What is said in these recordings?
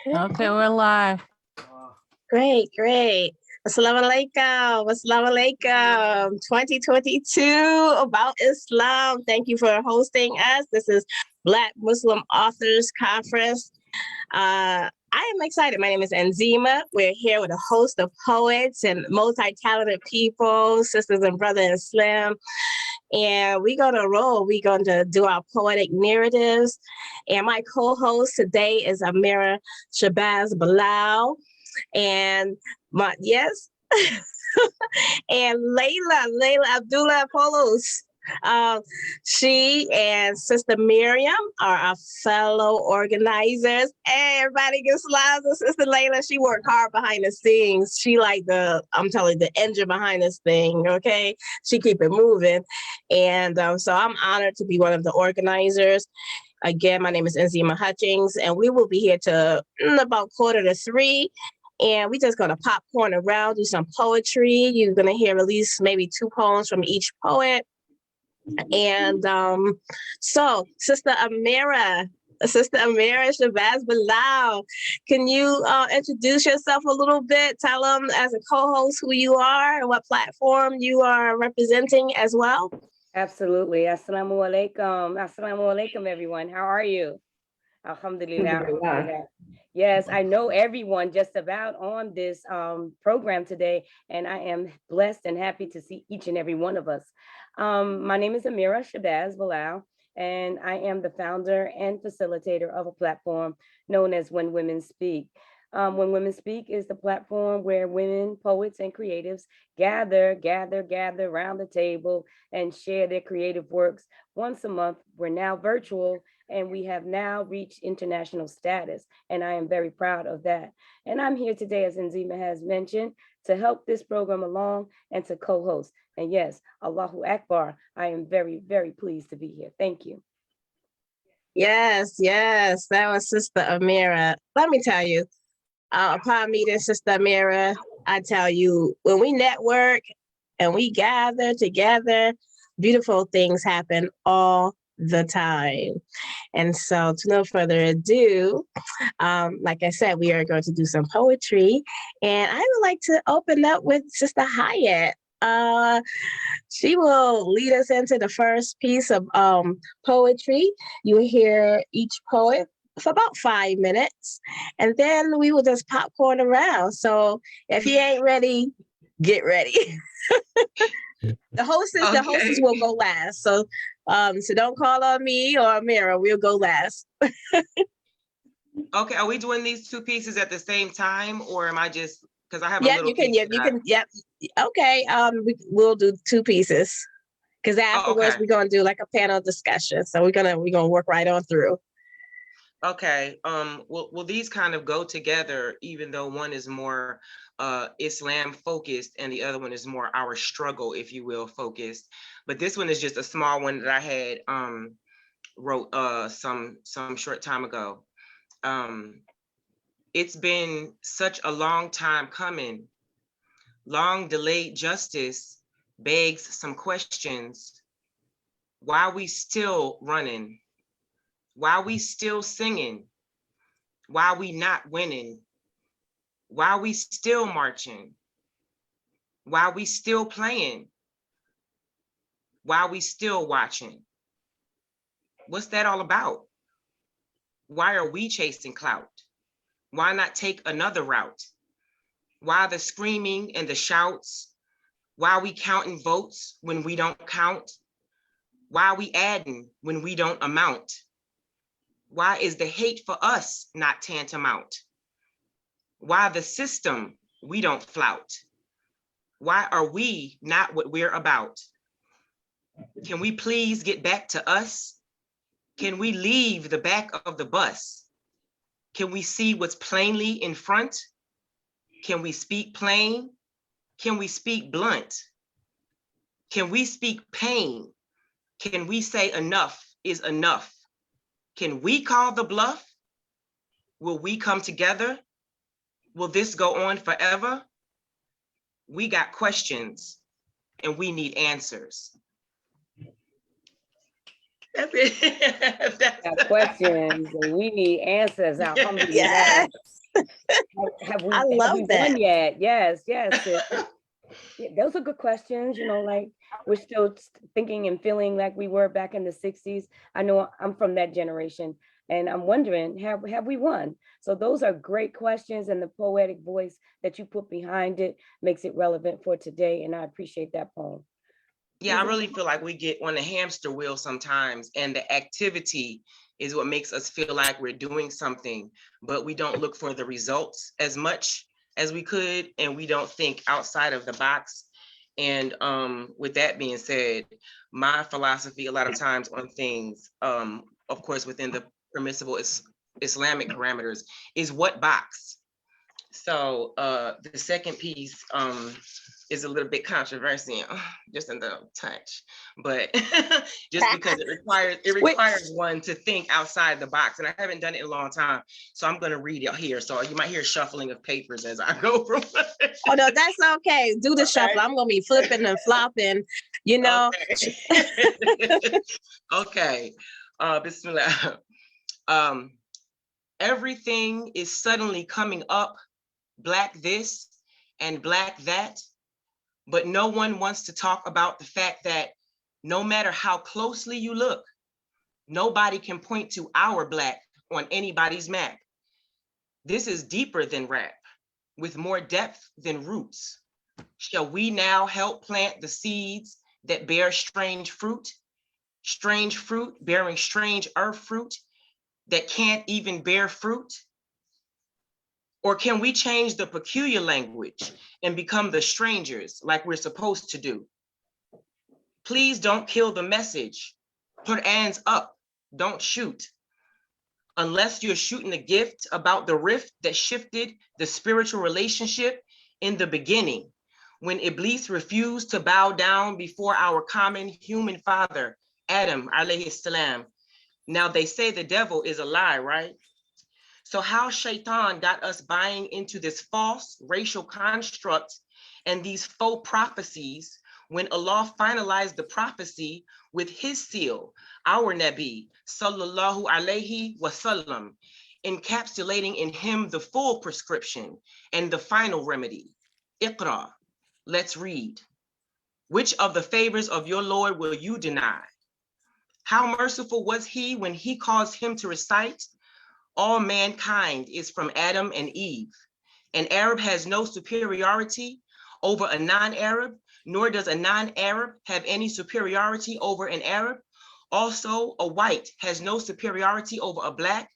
Okay, we're live. Great, great. Assalamu alaikum. Assalamu alaikum. 2022 about Islam. Thank you for hosting us. This is Black Muslim Authors Conference. I am excited. My name is Nzima. We're here with a host of poets and multi-talented people, sisters and brothers in Islam. And we're going to roll. We're going to do our poetic narratives. And my co-host today is Ameerah Shabazz-Bilal. And and Layla Abdullah Wallace. She and Sister Miriam are our fellow organizers. Hey, everybody gets slides with Sister Layla. She worked hard behind the scenes. She like the engine behind this thing, okay? She keep it moving. And so I'm honored to be one of the organizers. Again, my name is Nzima Hutchings, and we will be here to about 2:45. And we just gonna popcorn around, do some poetry. You're gonna hear at least maybe 2 poems from each poet. And so Sister Ameerah Shabazz-Bilal, can you introduce yourself a little bit? Tell them as a co-host who you are and what platform you are representing as well. Absolutely. Assalamu alaikum. Assalamu alaikum, everyone. How are you? Alhamdulillah. Yes, I know everyone just about on this program today, and I am blessed and happy to see each and every one of us. My name is Ameerah Shabazz-Bilal, and I am the founder and facilitator of a platform known as When Women Speak. When Women Speak is the platform where women, poets, and creatives gather around the table and share their creative works once a month. We're now virtual, and we have now reached international status, and I am very proud of that. And I'm here today, as Nzima has mentioned, to help this program along and to co-host. And yes, Allahu Akbar, I am very, very pleased to be here. Thank you. Yes, that was Sister Ameerah. Let me tell you, upon meeting Sister Ameerah, I tell you, when we network and we gather together, beautiful things happen all the time. And so to no further ado, like I said, we are going to do some poetry. And I would like to open up with Sister Hayyat. She will lead us into the first piece of poetry. You will hear each poet for about 5 minutes, and then we will just popcorn around. So if you ain't ready, get ready. The hostess will go last. So don't call on me or Ameerah. We'll go last. Okay, are we doing these 2 pieces at the same time, or am I just because I have a little you can. Yep. Okay. We'll do 2 pieces because afterwards we're gonna do like a panel discussion. So we're gonna work right on through. Okay. Will these kind of go together, even though one is more Islam focused and the other one is more our struggle, if you will, focused. But this one is just a small one that I had wrote some short time ago. It's been such a long time coming. Long delayed justice begs some questions. Why we still running? Why we still singing? Why we not winning? Why we still marching? Why we still playing? Why we still watching? What's that all about? Why are we chasing clout? Why not take another route? Why the screaming and the shouts? Why we counting votes when we don't count? Why we adding when we don't amount? Why is the hate for us not tantamount? Why the system we don't flout? Why are we not what we're about? Can we please get back to us? Can we leave the back of the bus? Can we see what's plainly in front? Can we speak plain? Can we speak blunt? Can we speak pain? Can we say enough is enough? Can we call the bluff? Will we come together? Will this go on forever? We got questions and we need answers. That's it. Got questions and we need answers. Yes. Have we I have love we that. won yet? Yes, yes. Yeah, those are good questions. Like we're still thinking and feeling like we were back in the 60s. I know I'm from that generation, and I'm wondering, have we won? So those are great questions, and the poetic voice that you put behind it makes it relevant for today, and I appreciate that poem. Yeah, I really feel like we get on the hamster wheel sometimes, and the activity is what makes us feel like we're doing something, but we don't look for the results as much as we could, and we don't think outside of the box. And with that being said, my philosophy a lot of times on things, of course, within the permissible Islamic parameters, is what box. So the second piece is a little bit controversial, just a little touch, but just because it requires one to think outside the box, and I haven't done it in a long time, so I'm going to read it here. So you might hear shuffling of papers as I go from. Oh no, that's okay. Do the shuffle. I'm gonna be flipping and flopping, you know. Okay. Okay. Bismillah. Everything is suddenly coming up, Black this and Black that, but no one wants to talk about the fact that no matter how closely you look, nobody can point to our Black on anybody's map. This is deeper than rap, with more depth than roots. Shall we now help plant the seeds that bear strange fruit bearing strange earth fruit that can't even bear fruit? Or can we change the peculiar language and become the strangers like we're supposed to do? Please don't kill the message. Put hands up, don't shoot. Unless you're shooting a gift about the rift that shifted the spiritual relationship in the beginning, when Iblis refused to bow down before our common human father, Adam, alayhi salam. Now they say the devil is a lie, right? So how Shaitan got us buying into this false racial construct and these faux prophecies when Allah finalized the prophecy with his seal, our Nabi, sallallahu alayhi wasallam, encapsulating in him the full prescription and the final remedy. Iqra, let's read. Which of the favors of your Lord will you deny? How merciful was he when he caused him to recite, all mankind is from Adam and Eve. An Arab has no superiority over a non-Arab, nor does a non-Arab have any superiority over an Arab. Also, a white has no superiority over a Black,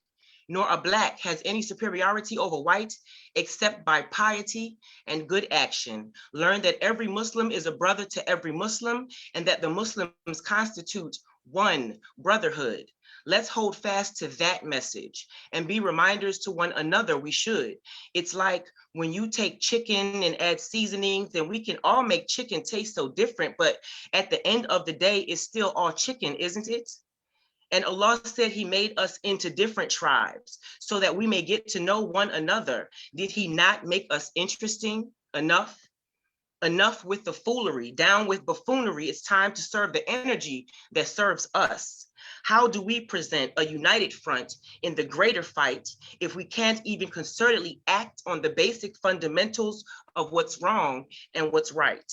nor a Black has any superiority over white, except by piety and good action. Learn that every Muslim is a brother to every Muslim, and that the Muslims constitute one brotherhood. Let's hold fast to that message and be reminders to one another. We should. It's like when you take chicken and add seasonings, then we can all make chicken taste so different, but at the end of the day, it's still all chicken, isn't it? And Allah said he made us into different tribes so that we may get to know one another. Did he not make us interesting enough? Enough with the foolery, down with buffoonery. It's time to serve the energy that serves us. How do we present a united front in the greater fight if we can't even concertedly act on the basic fundamentals of what's wrong and what's right?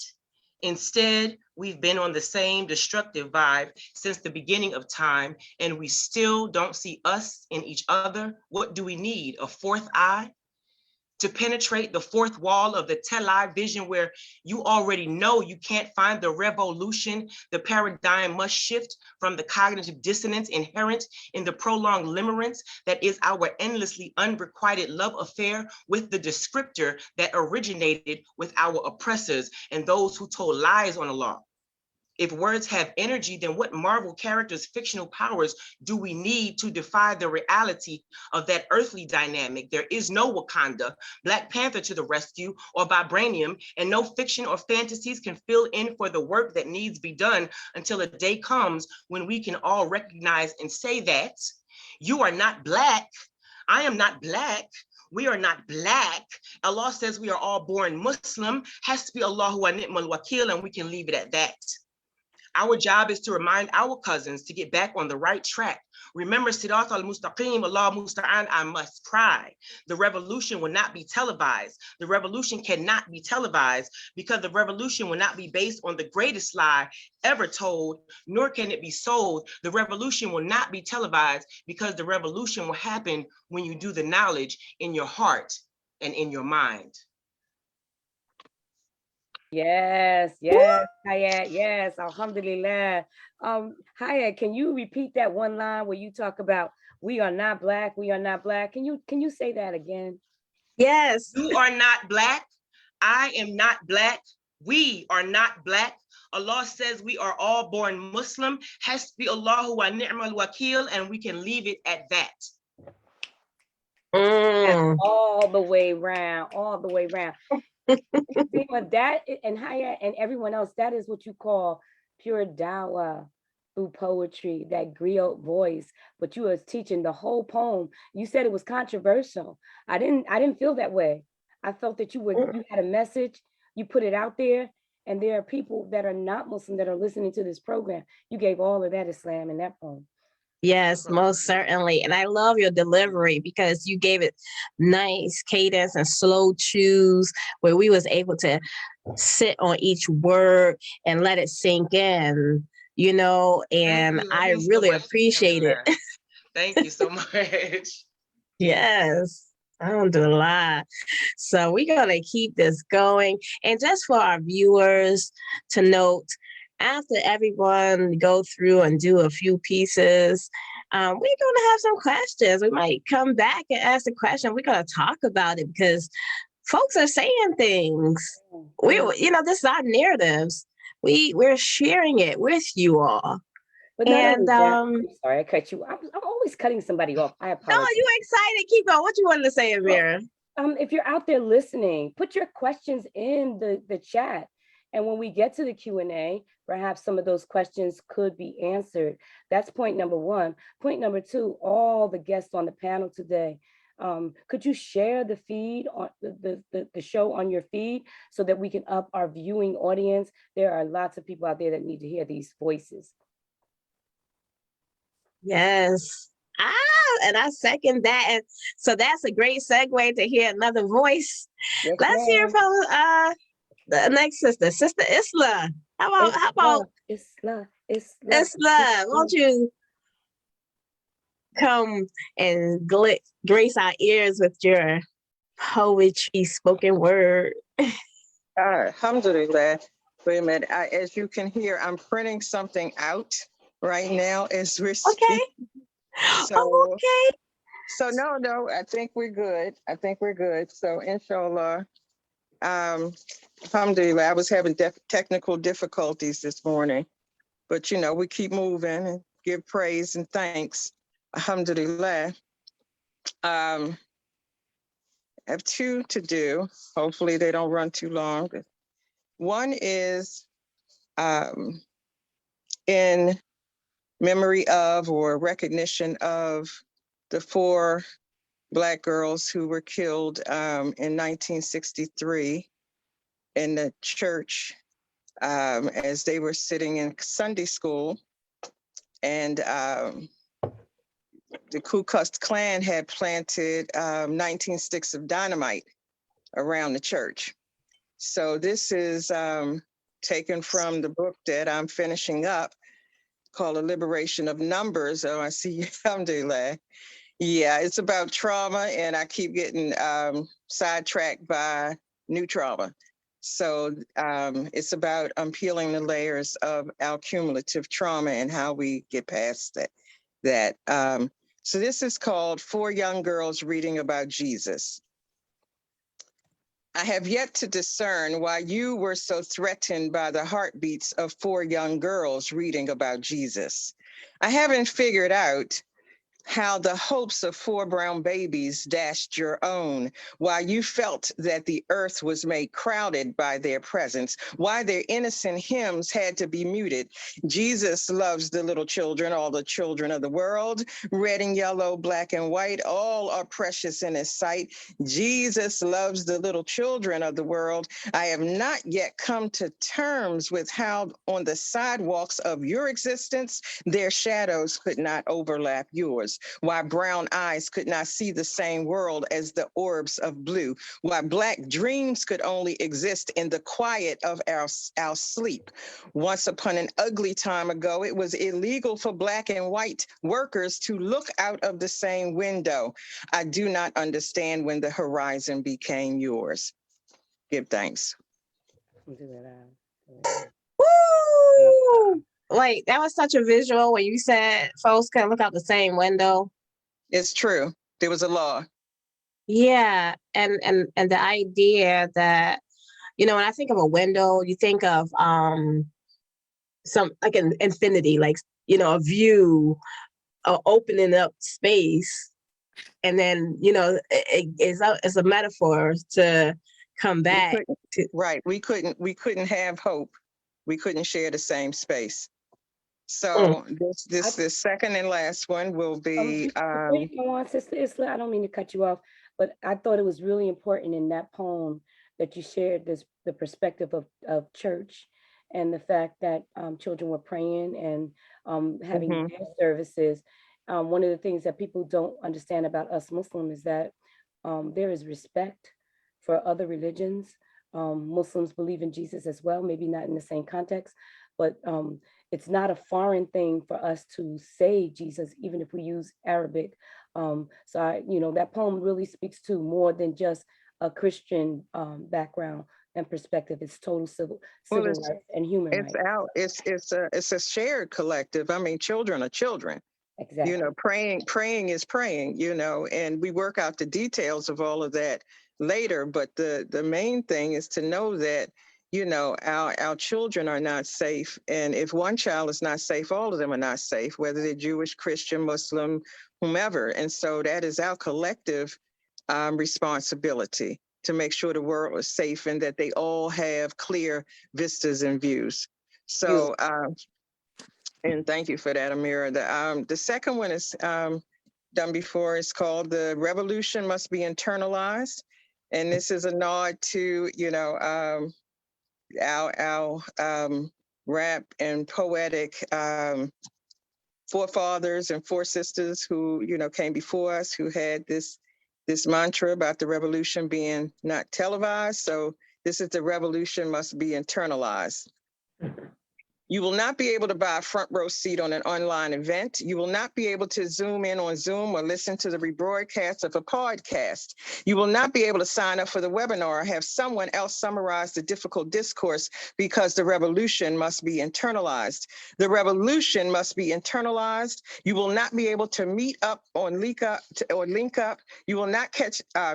Instead, we've been on the same destructive vibe since the beginning of time, and we still don't see us in each other. What do we need? A fourth eye? To penetrate the fourth wall of the Telai vision, where you already know you can't find the revolution, the paradigm must shift from the cognitive dissonance inherent in the prolonged limerence that is our endlessly unrequited love affair with the descriptor that originated with our oppressors and those who told lies on Allah. If words have energy, then what Marvel characters' fictional powers do we need to defy the reality of that earthly dynamic? There is no Wakanda, Black Panther to the rescue, or vibranium, and no fiction or fantasies can fill in for the work that needs be done until a day comes when we can all recognize and say that you are not Black, I am not Black, we are not Black. Allah says we are all born Muslim, has to be Allahu wa ni'mal wakil, and we can leave it at that. Our job is to remind our cousins to get back on the right track. Remember, Sirat al-Mustaqim, Allah Musta'an, I must cry. The revolution will not be televised. The revolution cannot be televised because the revolution will not be based on the greatest lie ever told, nor can it be sold. The revolution will not be televised because the revolution will happen when you do the knowledge in your heart and in your mind. Yes, yes, Hayyat, yes, alhamdulillah. Hayyat, can you repeat that one line where you talk about we are not black, we are not black? Can you say that again? Yes. You are not black. I am not black. We are not black. Allah says we are all born Muslim. Hasbi Allahu wa ni'mal wakil, and we can leave it at that. All the way around, all the way around. Nzima, that and Hayyat and everyone else, that is what you call pure dawah through poetry, that griot voice. But you was teaching the whole poem. You said it was controversial. I didn't feel that way. I felt that you had a message, you put it out there, and there are people that are not Muslim that are listening to this program. You gave all of that Islam in that poem. Yes, most certainly. And I love your delivery because you gave it nice cadence and slow chews where we was able to sit on each word and let it sink in, you know, and I really appreciate it. Thank you so much. Yes. Alhamdulillah. So we're going to keep this going. And just for our viewers to note, after everyone go through and do a few pieces, we're going to have some questions. We might come back and ask a question. We're going to talk about it because folks are saying things. You know, this is our narratives. We're sharing it with you all. But and I'm sorry, I cut you. I'm always cutting somebody off. I apologize. No, you excited. Keep going. What you wanted to say, Ameerah? If you're out there listening, put your questions in the chat. And when we get to the Q&A, perhaps some of those questions could be answered. That's point number one. Point number two, all the guests on the panel today, could you share the feed on the show on your feed so that we can up our viewing audience? There are lots of people out there that need to hear these voices. Yes. And I second that. And so that's a great segue to hear another voice. Yes, let's hear from the next sister, Sister Islah. How about Islah? Won't you come and grace our ears with your poetry, spoken word? Alhamdulillah. Wait a minute. As you can hear, I'm printing something out right now as we're speaking. Okay. So, okay. So no, I think we're good. So inshallah. Alhamdulillah, I was having technical difficulties this morning, but you know, we keep moving and give praise and thanks. Alhamdulillah. I have two to do. Hopefully they don't run too long. One is in memory of or recognition of the 4 Black girls who were killed in 1963 in the church as they were sitting in Sunday school. And the Ku Klux Klan had planted 19 sticks of dynamite around the church. So this is taken from the book that I'm finishing up called A Liberation of Numbers. Oh, I see, alhamdulillah. Yeah, it's about trauma, and I keep getting sidetracked by new trauma. So it's about peeling the layers of our cumulative trauma and how we get past that. So this is called 4 Young Girls Reading About Jesus. I have yet to discern why you were so threatened by the heartbeats of 4 young girls reading about Jesus. I haven't figured out how the hopes of 4 brown babies dashed your own, while you felt that the earth was made crowded by their presence, why their innocent hymns had to be muted. Jesus loves the little children, all the children of the world, red and yellow, black and white, all are precious in his sight. Jesus loves the little children of the world. I have not yet come to terms with how on the sidewalks of your existence, their shadows could not overlap yours, why brown eyes could not see the same world as the orbs of blue, why black dreams could only exist in the quiet of our sleep. Once upon an ugly time ago, it was illegal for black and white workers to look out of the same window. I do not understand when the horizon became yours. Give thanks. Woo! Like, that was such a visual when you said folks can look out the same window. It's true. There was a law. Yeah, and the idea that, you know, when I think of a window, you think of some like an infinity, like, you know, a view, opening up space, and then, you know, it's a metaphor to come back to. Right. We couldn't have hope. We couldn't share the same space. So this second and last one will be. Before you go on, Sister Islah, I don't mean to cut you off, but I thought it was really important in that poem that you shared the perspective of church and the fact that children were praying and having their services. One of the things that people don't understand about us Muslims is that there is respect for other religions. Muslims believe in Jesus as well, maybe not in the same context, but it's not a foreign thing for us to say Jesus, even if we use Arabic. So that poem really speaks to more than just a Christian background and perspective. It's total civil rights and human rights. It's a shared collective. I mean, children are children. Exactly. You know, praying is praying, you know, and we work out the details of all of that later. But the main thing is to know that, you know, our children are not safe. And if one child is not safe, all of them are not safe, whether they're Jewish, Christian, Muslim, whomever. And so that is our collective responsibility to make sure the world is safe and that they all have clear vistas and views. So, and thank you for that, Ameerah. The second one is done before. It's called "The Revolution Must Be Internalized," and this is a nod to, you know, our rap and poetic forefathers and foresisters who, you know, came before us, who had this mantra about the revolution being not televised. So this is "The Revolution Must Be Internalized." You will not be able to buy a front row seat on an online event. You will not be able to zoom in on Zoom or listen to the rebroadcast of a podcast. You will not be able to sign up for the webinar or have someone else summarize the difficult discourse, because the revolution must be internalized. The revolution must be internalized. You will not be able to meet up on link up. You will not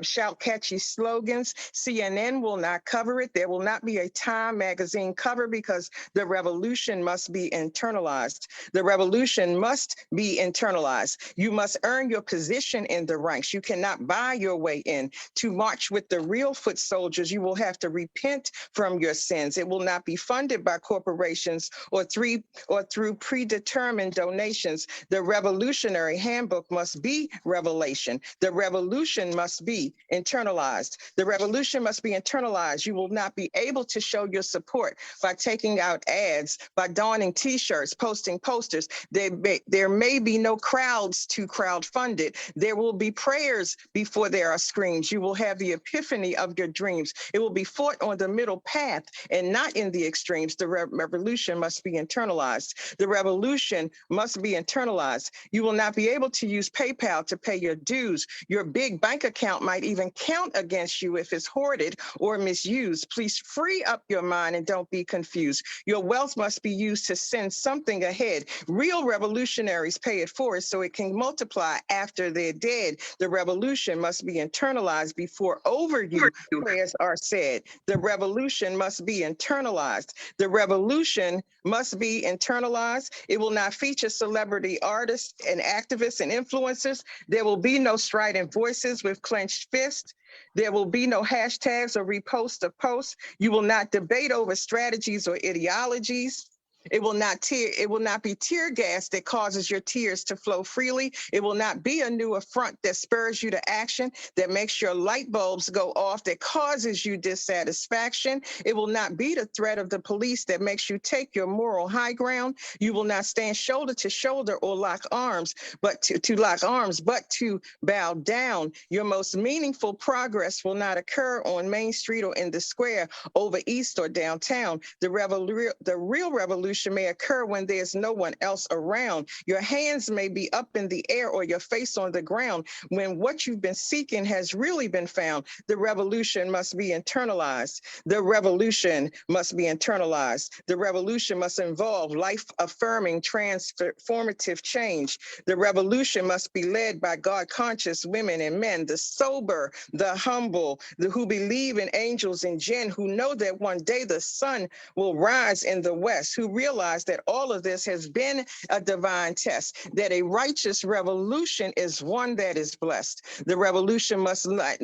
shout catchy slogans. CNN will not cover it. There will not be a Time magazine cover, because the revolution must be internalized. The revolution must be internalized. You must earn your position in the ranks. You cannot buy your way in. To march with the real foot soldiers, you will have to repent from your sins. It will not be funded by corporations or through predetermined donations. The revolutionary handbook must be revelation. The revolution must be internalized. The revolution must be internalized. You will not be able to show your support by taking out ads, by donning T-shirts, posting posters. There may be no crowds to crowdfund it. There will be prayers before there are screams. You will have the epiphany of your dreams. It will be fought on the middle path and not in the extremes. The revolution must be internalized. The revolution must be internalized. You will not be able to use PayPal to pay your dues. Your big bank account might even count against you if it's hoarded or misused. Please free up your mind and don't be confused. Your wealth must be be used to send something ahead. Real revolutionaries pay it forward so it can multiply after they're dead. The revolution must be internalized before overview prayers are said. The revolution must be internalized. The revolution must be internalized. It will not feature celebrity artists and activists and influencers. There will be no strident voices with clenched fists. There will be no hashtags or reposts of posts. You will not debate over strategies or ideologies. It will not be tear gas that causes your tears to flow freely. It will not be a new affront that spurs you to action, that makes your light bulbs go off, that causes you dissatisfaction. It will not be the threat of the police that makes you take your moral high ground. You will not stand shoulder to shoulder or lock arms, but to bow down. Your most meaningful progress will not occur on Main Street or in the square, over East or downtown. The real revolution may occur when there's no one else around. Your hands may be up in the air or your face on the ground when what you've been seeking has really been found. The revolution must be internalized. The revolution must be internalized. The revolution must involve life-affirming, transformative change. The revolution must be led by God-conscious women and men, the sober, the humble, who believe in angels and jinn, who know that one day the sun will rise in the west, who realize that all of this has been a divine test, that a righteous revolution is one that is blessed. The revolution must not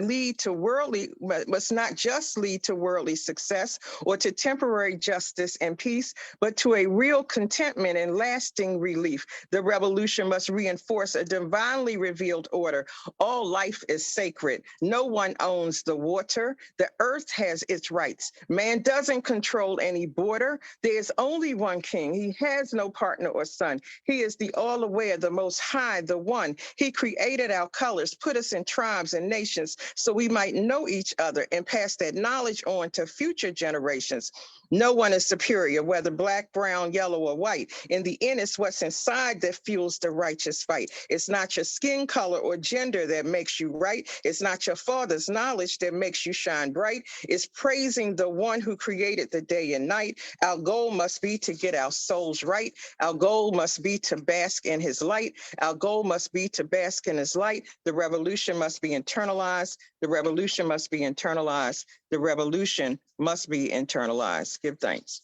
just lead to worldly success or to temporary justice and peace, but to a real contentment and lasting relief. The revolution must reinforce a divinely revealed order. All life is sacred. No one owns the water. The earth has its rights. Man doesn't control any border. There's only one king. He has no partner or son. He is the all-aware, the most high, the one. He created our colors, put us in tribes and nations so we might know each other and pass that knowledge on to future generations. No one is superior, whether black, brown, yellow, or white. In the end, it's what's inside that fuels the righteous fight. It's not your skin color or gender that makes you right. It's not your father's knowledge that makes you shine bright. It's praising the one who created the day and night. Our goal must be to get our souls right. Our goal must be to bask in his light. Our goal must be to bask in his light. The revolution must be internalized. The revolution must be internalized. The revolution must be internalized. Give thanks.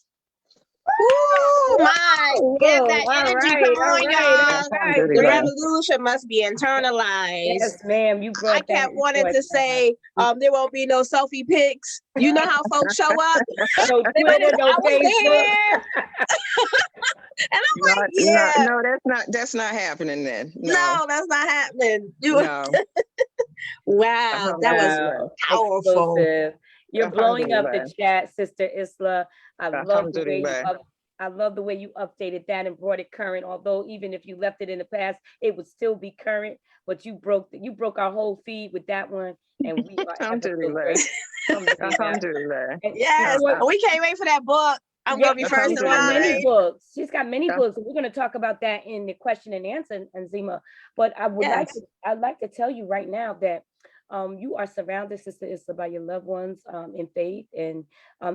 Oh my, get that All energy right, going, y'all. The Alhamdulillah. revolution must be internalized. Yes, ma'am, you I brought that. kept wanting to say, there won't be no selfie pics. You know how folks show up? No They like, Twitter, no I was Facebook. there. And I'm like, yeah. No, that's not happening then. No, that's not happening. No. Wow, that was Wow, powerful. explosive. You're blowing up the Alhamdulillah. chat, Sister Islah. I love the way you Alhamdulillah. I love the way you updated that and brought it current. Although even if you left it in the past, it would still be current. But you broke our whole feed with that one, and we are ever so Alhamdulillah. grateful. Alhamdulillah. And Yes, before- we can't wait for that book. I'm gonna be first she's in got many line. books. She's got many books. We're going to talk about that in the question and answer, Nzima. But I would I'd like to tell you right now that you are surrounded, Sister Islah, by your loved ones in faith and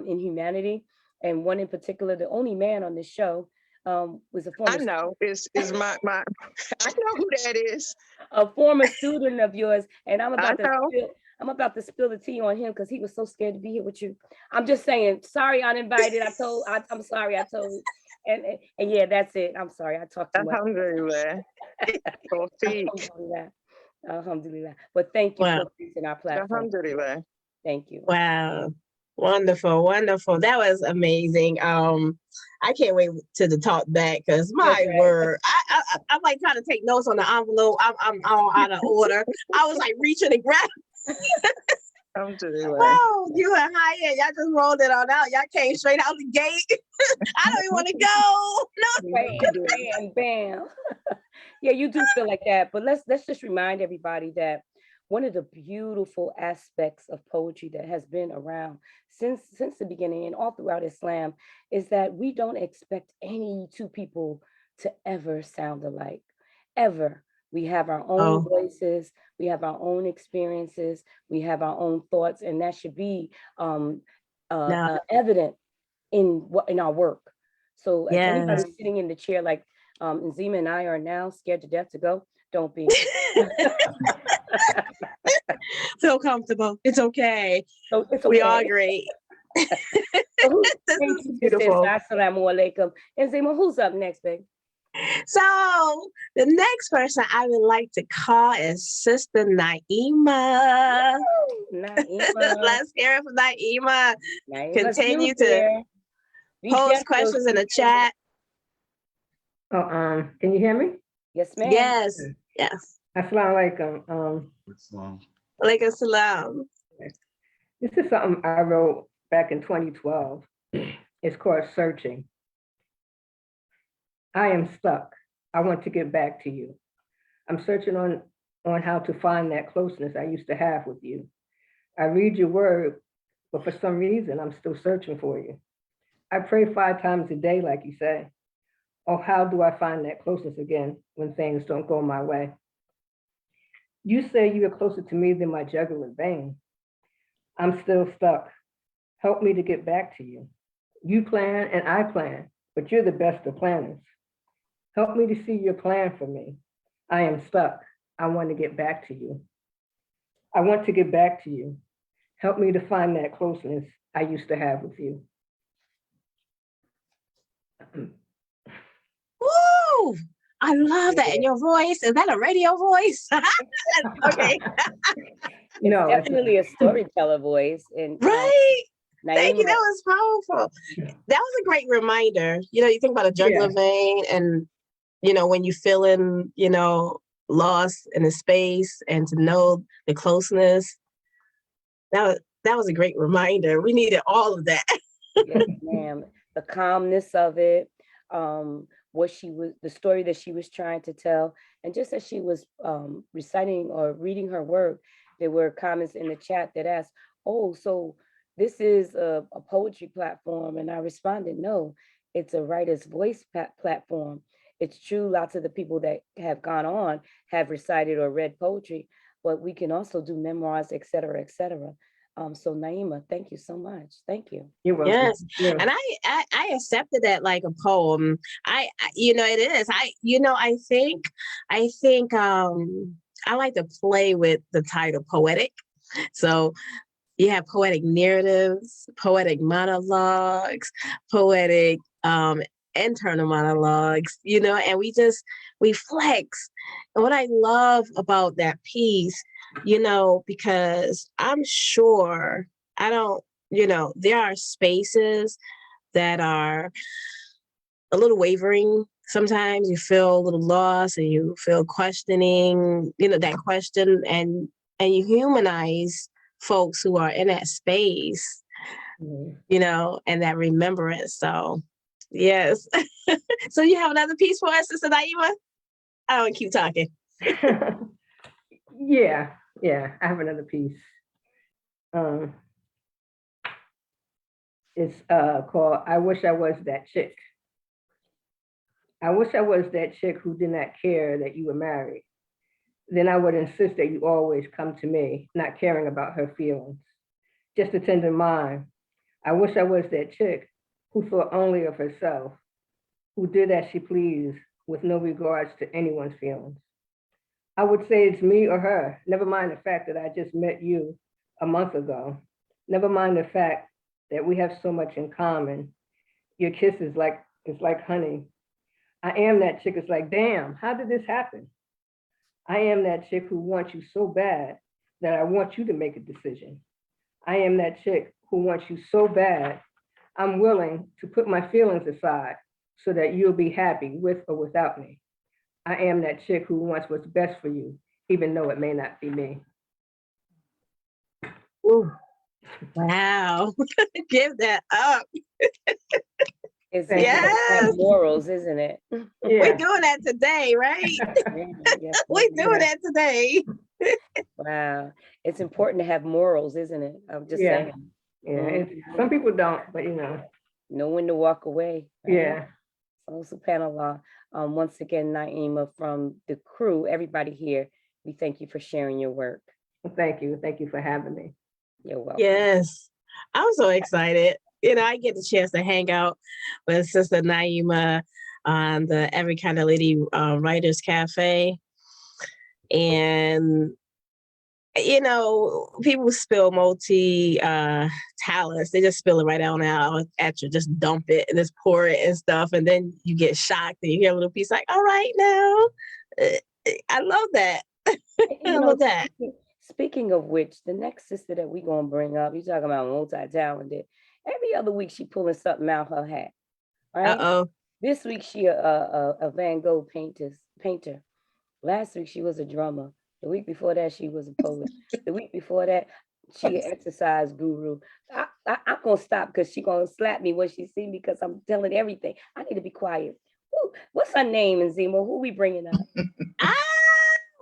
in humanity. And one in particular, the only man on this show, was a former. I know is my I know who that is. A former student of yours, and I'm about to spill the tea on him because he was so scared to be here with you. I'm just saying, sorry, uninvited. I'm sorry, I told. And yeah, that's it. I'm sorry, I talked too much. Alhamdulillah. Alhamdulillah. Alhamdulillah. But thank you for using our platform. Alhamdulillah. Thank you. Wow. Wonderful, wonderful. That was amazing. I can't wait to talk back because my word, I'm like trying to take notes on the envelope. I'm all out of order. I was like reaching and grabbing. Alhamdulillah. Wow, you and Hayyat, y'all just rolled it on out. Y'all came straight out the gate. I don't even want to go. No, bam. Yeah, you do feel like that. But let's just remind everybody that one of the beautiful aspects of poetry that has been around since the beginning and all throughout Islam is that we don't expect any two people to ever sound alike, ever. We have our own voices, we have our own experiences, we have our own thoughts, and that should be evident in our work. So if Yes. anybody's sitting in the chair like Nzima and I are now scared to death to go, don't be. Feel comfortable. It's okay. So it's We okay. are great. So who, This thank is you, beautiful. Assalamu alaikum. Nzima, who's up next, babe? So the next person I would like to call is Sister Naimah. Naimah. Let's hear it from Naimah. Naima's Continue new to here. Be Post gentle, questions in the sister. chat. Oh, can you hear me? Yes, ma'am. Yes. Yes. Assalamu alaikum. Malik Salam. This is something I wrote back in 2012. It's called Searching. I am stuck. I want to get back to you. I'm searching on how to find that closeness I used to have with you. I read your word, but for some reason, I'm still searching for you. I pray 5 times a day, like you say. Oh, how do I find that closeness again when things don't go my way? You say you are closer to me than my jugular vein. I'm still stuck. Help me to get back to you. You plan and I plan, but you're the best of planners. Help me to see your plan for me. I am stuck. I want to get back to you. I want to get back to you. Help me to find that closeness I used to have with you. Woo! I love that in your voice. Is that a radio voice? Okay. No, It's definitely a storyteller voice. And Right. Thank you. Naimah, That was powerful. That was a great reminder. You know, you think about a jugular vein and, you know, when you feeling, you know, lost in a space and to know the closeness. That was a great reminder. We needed all of that. yes, ma'am. The calmness of it, the story that she was trying to tell. And just as she was reciting or reading her work, there were comments in the chat that asked, oh, so this is a poetry platform. And I responded, no, it's a writer's voice platform. It's true, lots of the people that have gone on have recited or read poetry, but we can also do memoirs, et cetera, et cetera. So Naimah, thank you so much. Thank you. You're welcome. Yes. Yeah. And I accepted that like a poem. I you know, it is. I think I like to play with the title Poetic. So you have poetic narratives, poetic monologues, poetic internal monologues, you know, and we flex. And what I love about that piece, you know, because I'm sure there are spaces that are a little wavering. Sometimes you feel a little lost and you feel questioning, you know, that question, and you humanize folks who are in that space, you know, and that remembrance. So yes. So you have another piece for us, Sister Naimah? I don't keep talking. Yeah, I have another piece. It's called I Wish I Was That Chick. I wish I was that chick who did not care that you were married. Then I would insist that you always come to me, not caring about her feelings. Just a tender mind. I wish I was that chick who thought only of herself, who did as she pleased with no regards to anyone's feelings. I would say it's me or her, never mind the fact that I just met you a month ago. Never mind the fact that we have so much in common. Your kiss is like honey. I am that chick. It's like, damn, how did this happen? I am that chick who wants you so bad that I want you to make a decision. I am that chick who wants you so bad, I'm willing to put my feelings aside so that you'll be happy with or without me. I am that chick who wants what's best for you, even though it may not be me. Ooh. Wow. Give that up. It's Yes. morals, isn't it? Yeah. We're doing that today, right? Yes, We're doing that today. wow. It's important to have morals, isn't it? I'm just saying. Yeah, some people don't, but you know. Know when to walk away. Right? Yeah. So subhanAllah. Once again, Naimah, from the crew, everybody here, we thank you for sharing your work. Thank you. Thank you for having me. You're welcome. Yes. I'm so excited. I get the chance to hang out with Sister Naimah on the Every Kind of Lady Writers Cafe. And, people spill multi talents. They just spill it right out at you, just dump it and just pour it and stuff. And then you get shocked and you hear a little piece like, all right now. I love that. I love that. Speaking of which, the next sister that we're going to bring up, you're talking about multi-talented. Every other week she pulling something out her hat, right? Uh-oh. This week she a Van Gogh painter. Last week she was a drummer. The week before that she was a poet. The week before that she an exercise guru. I'm going to stop because she's going to slap me when she see me because I'm telling everything. I need to be quiet. Ooh, what's her name, Nzima? Who we bringing up?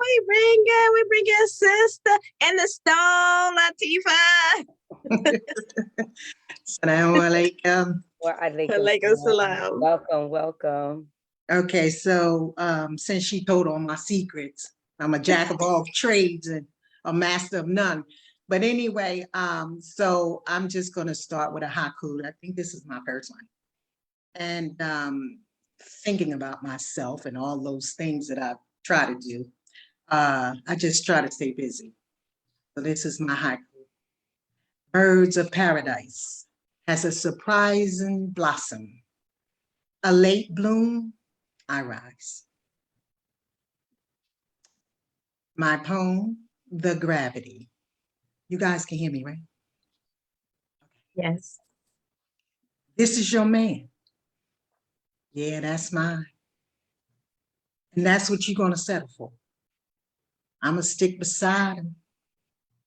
We bring a sister and the stone, Latifah. Assalamu alaikum. Alaikum salam. Welcome. Okay, so since she told all my secrets, I'm a jack of all trades and a master of none. But anyway, so I'm just going to start with a haiku. I think this is my first one. And thinking about myself and all those things that I try to do, I just try to stay busy. So this is my haiku. Birds of paradise has a surprising blossom. A late bloom, I rise. My poem, The Gravity. You guys can hear me, right? Yes. This is your man. Yeah, that's mine. And that's what you're gonna settle for. I'm gonna stick beside him.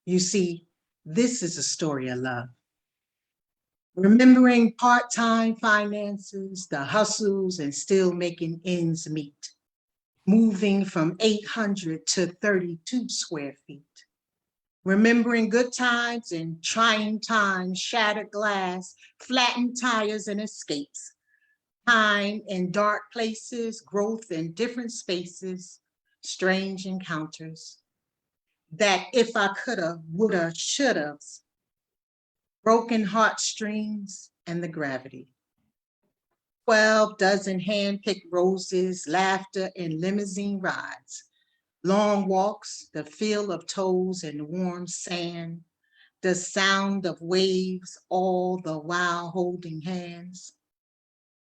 You see, this is a story of love. Remembering part-time finances, the hustles, and still making ends meet. Moving from 800 to 32 square feet. Remembering good times and trying times, shattered glass, flattened tires and escapes. Time in dark places, growth in different spaces, strange encounters. That if I coulda, woulda, shoulda, broken heartstrings and the gravity. 12 dozen hand-picked roses, laughter in limousine rides. Long walks, the feel of toes in warm sand, the sound of waves, all the while holding hands.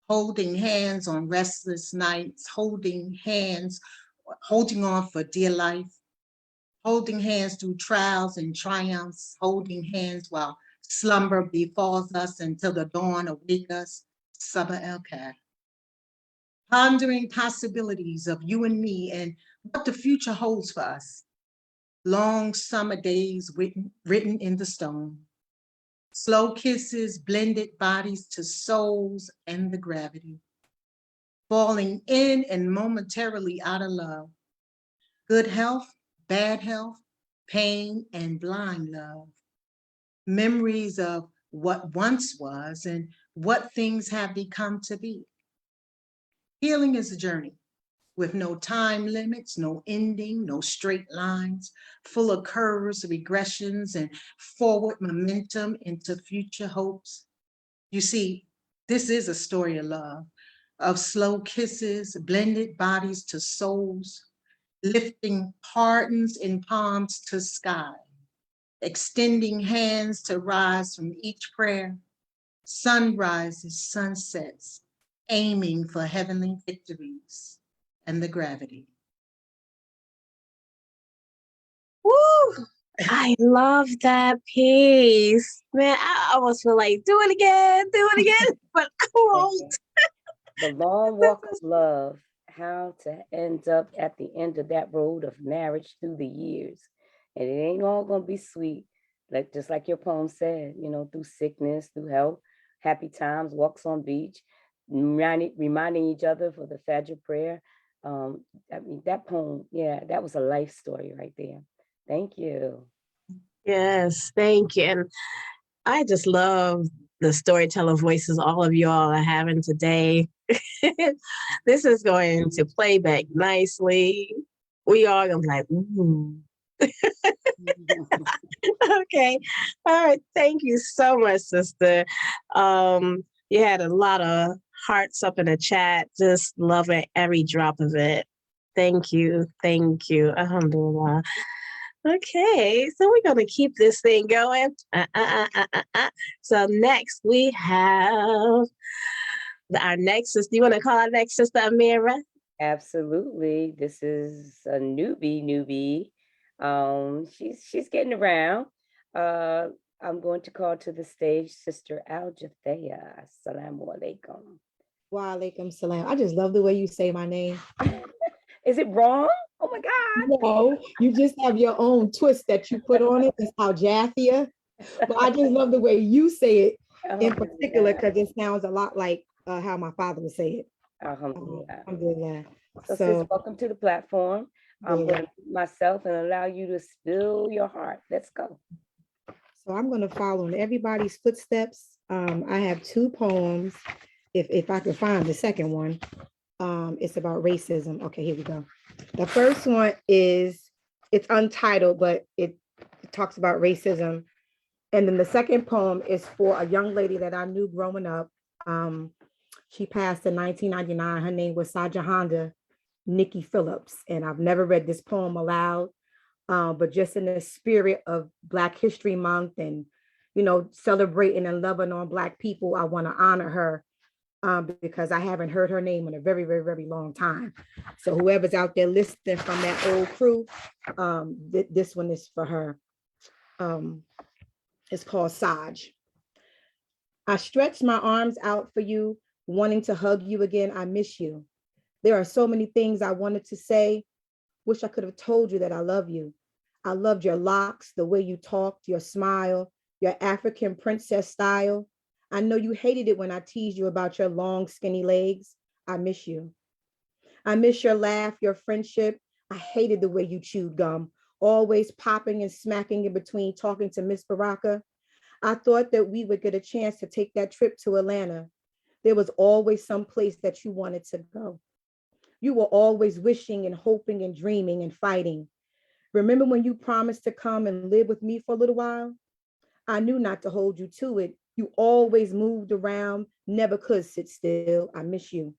Holding hands on restless nights, holding on for dear life. Holding hands through trials and triumphs, holding hands while slumber befalls us until the dawn awake us. Sabah el-Khair. Pondering possibilities of you and me and what the future holds for us. Long summer days written in the stone. Slow kisses, blended bodies to souls and the gravity. Falling in and momentarily out of love. Good health, bad health, pain and blind love. Memories of what once was and what things have become to be. Healing is a journey with no time limits, no ending, no straight lines, full of curves, regressions, and forward momentum into future hopes. You see, this is a story of love, of slow kisses, blended bodies to souls, lifting pardons in palms to sky, extending hands to rise from each prayer, sunrises, sunsets, aiming for heavenly victories and the gravity. Woo! I love that piece. Man, I almost feel like do it again, but I won't. The long walk of love, how to end up at the end of that road of marriage through the years. And it ain't all gonna be sweet, like just like your poem said, through sickness, through health, happy times, walks on beach, reminding each other for the Fajr prayer. That poem, yeah, that was a life story right there. Thank you. Yes, thank you. And I just love the storyteller voices all of y'all are having today. This is going to play back nicely. We are gonna be like, ooh, Okay. All right. Thank you so much, sister. You had a lot of hearts up in the chat. Just loving every drop of it. Thank you. Thank you. Alhamdulillah. Okay, so we're gonna keep this thing going. So next we have our next sister. You want to call our next sister Ameerah? Absolutely. This is a newbie. She's getting around. I'm going to call to the stage Sister Al-Jathiyah. Assalamu alaikum. Wa alaikum salam. I just love the way you say my name. Is it wrong? Oh my God. No, you just have your own twist that you put on it. It's Al-Jathiyah. But I just love the way you say it in particular because it sounds a lot like how my father would say it. Alhamdulillah. Alhamdulillah. So sis, welcome to the platform. I'm going to mute myself and allow you to spill your heart. Let's go. So I'm going to follow in everybody's footsteps. I have two poems. If I can find the second one, it's about racism. Okay, here we go. The first one it's untitled, but it talks about racism. And then the second poem is for a young lady that I knew growing up. She passed in 1999. Her name was Sajahanda Nikki Phillips. And I've never read this poem aloud, but just in the spirit of Black History Month and, celebrating and loving on Black people, I want to honor her because I haven't heard her name in a very, very, very long time. So whoever's out there listening from that old crew, this one is for her. It's called Saj. I stretched my arms out for you, wanting to hug you again. I miss you. There are so many things I wanted to say. Wish I could have told you that I love you. I loved your locks, the way you talked, your smile, your African princess style. I know you hated it when I teased you about your long, skinny legs. I miss you. I miss your laugh, your friendship. I hated the way you chewed gum, always popping and smacking in between talking to Miss Baraka. I thought that we would get a chance to take that trip to Atlanta. There was always some place that you wanted to go. You were always wishing and hoping and dreaming and fighting. Remember when you promised to come and live with me for a little while? I knew not to hold you to it. You always moved around, never could sit still. I miss you.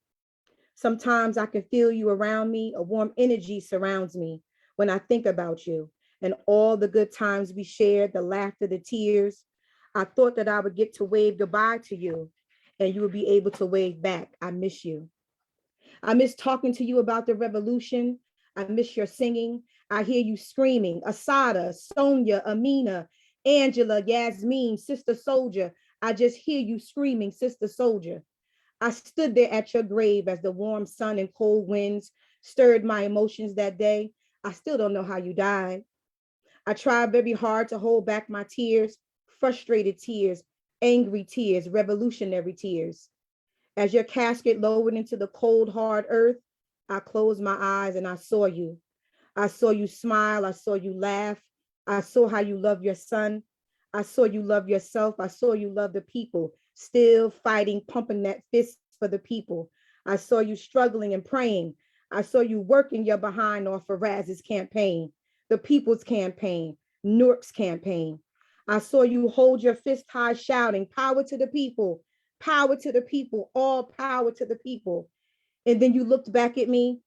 Sometimes I can feel you around me. A warm energy surrounds me when I think about you and all the good times we shared, the laughter, the tears. I thought that I would get to wave goodbye to you and you would be able to wave back. I miss you. I miss talking to you about the revolution. I miss your singing. I hear you screaming, Asada, Sonia, Amina, Angela, Yasmin, Sister Soldier. I just hear you screaming, Sister Soldier. I stood there at your grave as the warm sun and cold winds stirred my emotions that day. I still don't know how you died. I tried very hard to hold back my tears, frustrated tears, angry tears, revolutionary tears. As your casket lowered into the cold, hard earth, I closed my eyes and I saw you. I saw you smile. I saw you laugh. I saw how you love your son. I saw you love yourself. I saw you love the people, still fighting, pumping that fist for the people. I saw you struggling and praying. I saw you working your behind off for Raz's campaign, the people's campaign, Newark's campaign. I saw you hold your fist high shouting, power to the people, power to the people, all power to the people. And then you looked back at me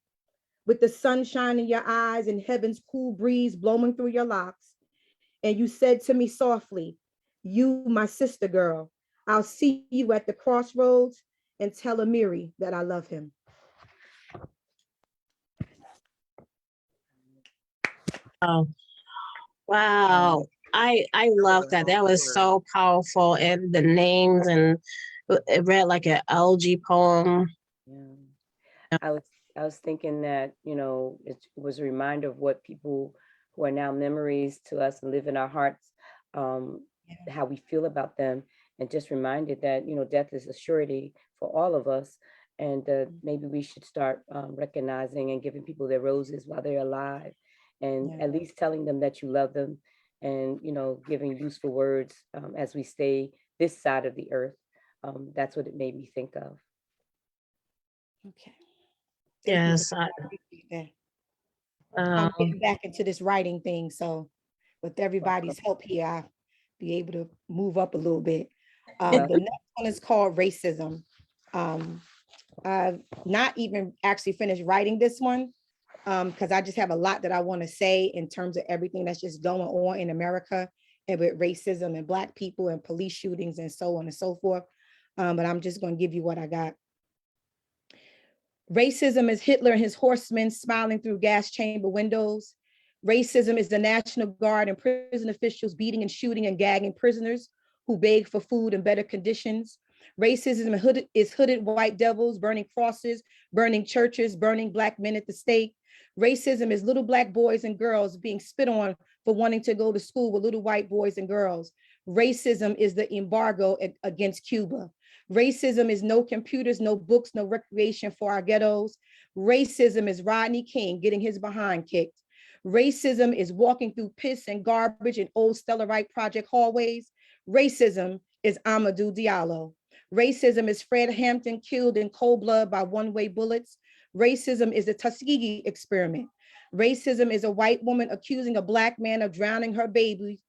with the sunshine in your eyes and heaven's cool breeze blowing through your locks. And you said to me softly, you, my sister girl, I'll see you at the crossroads and tell Ameerah that I love him. Oh, wow. I love that. That was so powerful. And the names, and it read like an elegy poem. Yeah. I was thinking that, it was a reminder of what people who are now memories to us and live in our hearts, how we feel about them, and just reminded that, death is a surety for all of us. And maybe we should start recognizing and giving people their roses while they're alive, and at least telling them that you love them, and, giving useful words as we stay this side of the earth. That's what it made me think of. Okay. Yes. I'm getting back into this writing thing. So with everybody's help here, I'll be able to move up a little bit. The next one is called Racism. I've not even actually finished writing this one because I just have a lot that I want to say in terms of everything that's just going on in America and with racism and Black people and police shootings and so on and so forth. But I'm just going to give you what I got. Racism is Hitler and his horsemen smiling through gas chamber windows. Racism is the National Guard and prison officials beating and shooting and gagging prisoners who beg for food and better conditions. Racism is hooded white devils burning crosses, burning churches, burning Black men at the stake. Racism is little Black boys and girls being spit on for wanting to go to school with little white boys and girls. Racism is the embargo against Cuba. Racism is no computers, no books, no recreation for our ghettos. Racism is Rodney King getting his behind kicked. Racism is walking through piss and garbage in old Stellarite Project hallways. Racism is Amadou Diallo. Racism is Fred Hampton killed in cold blood by one-way bullets. Racism is the Tuskegee experiment. Racism is a white woman accusing a Black man of drowning her babies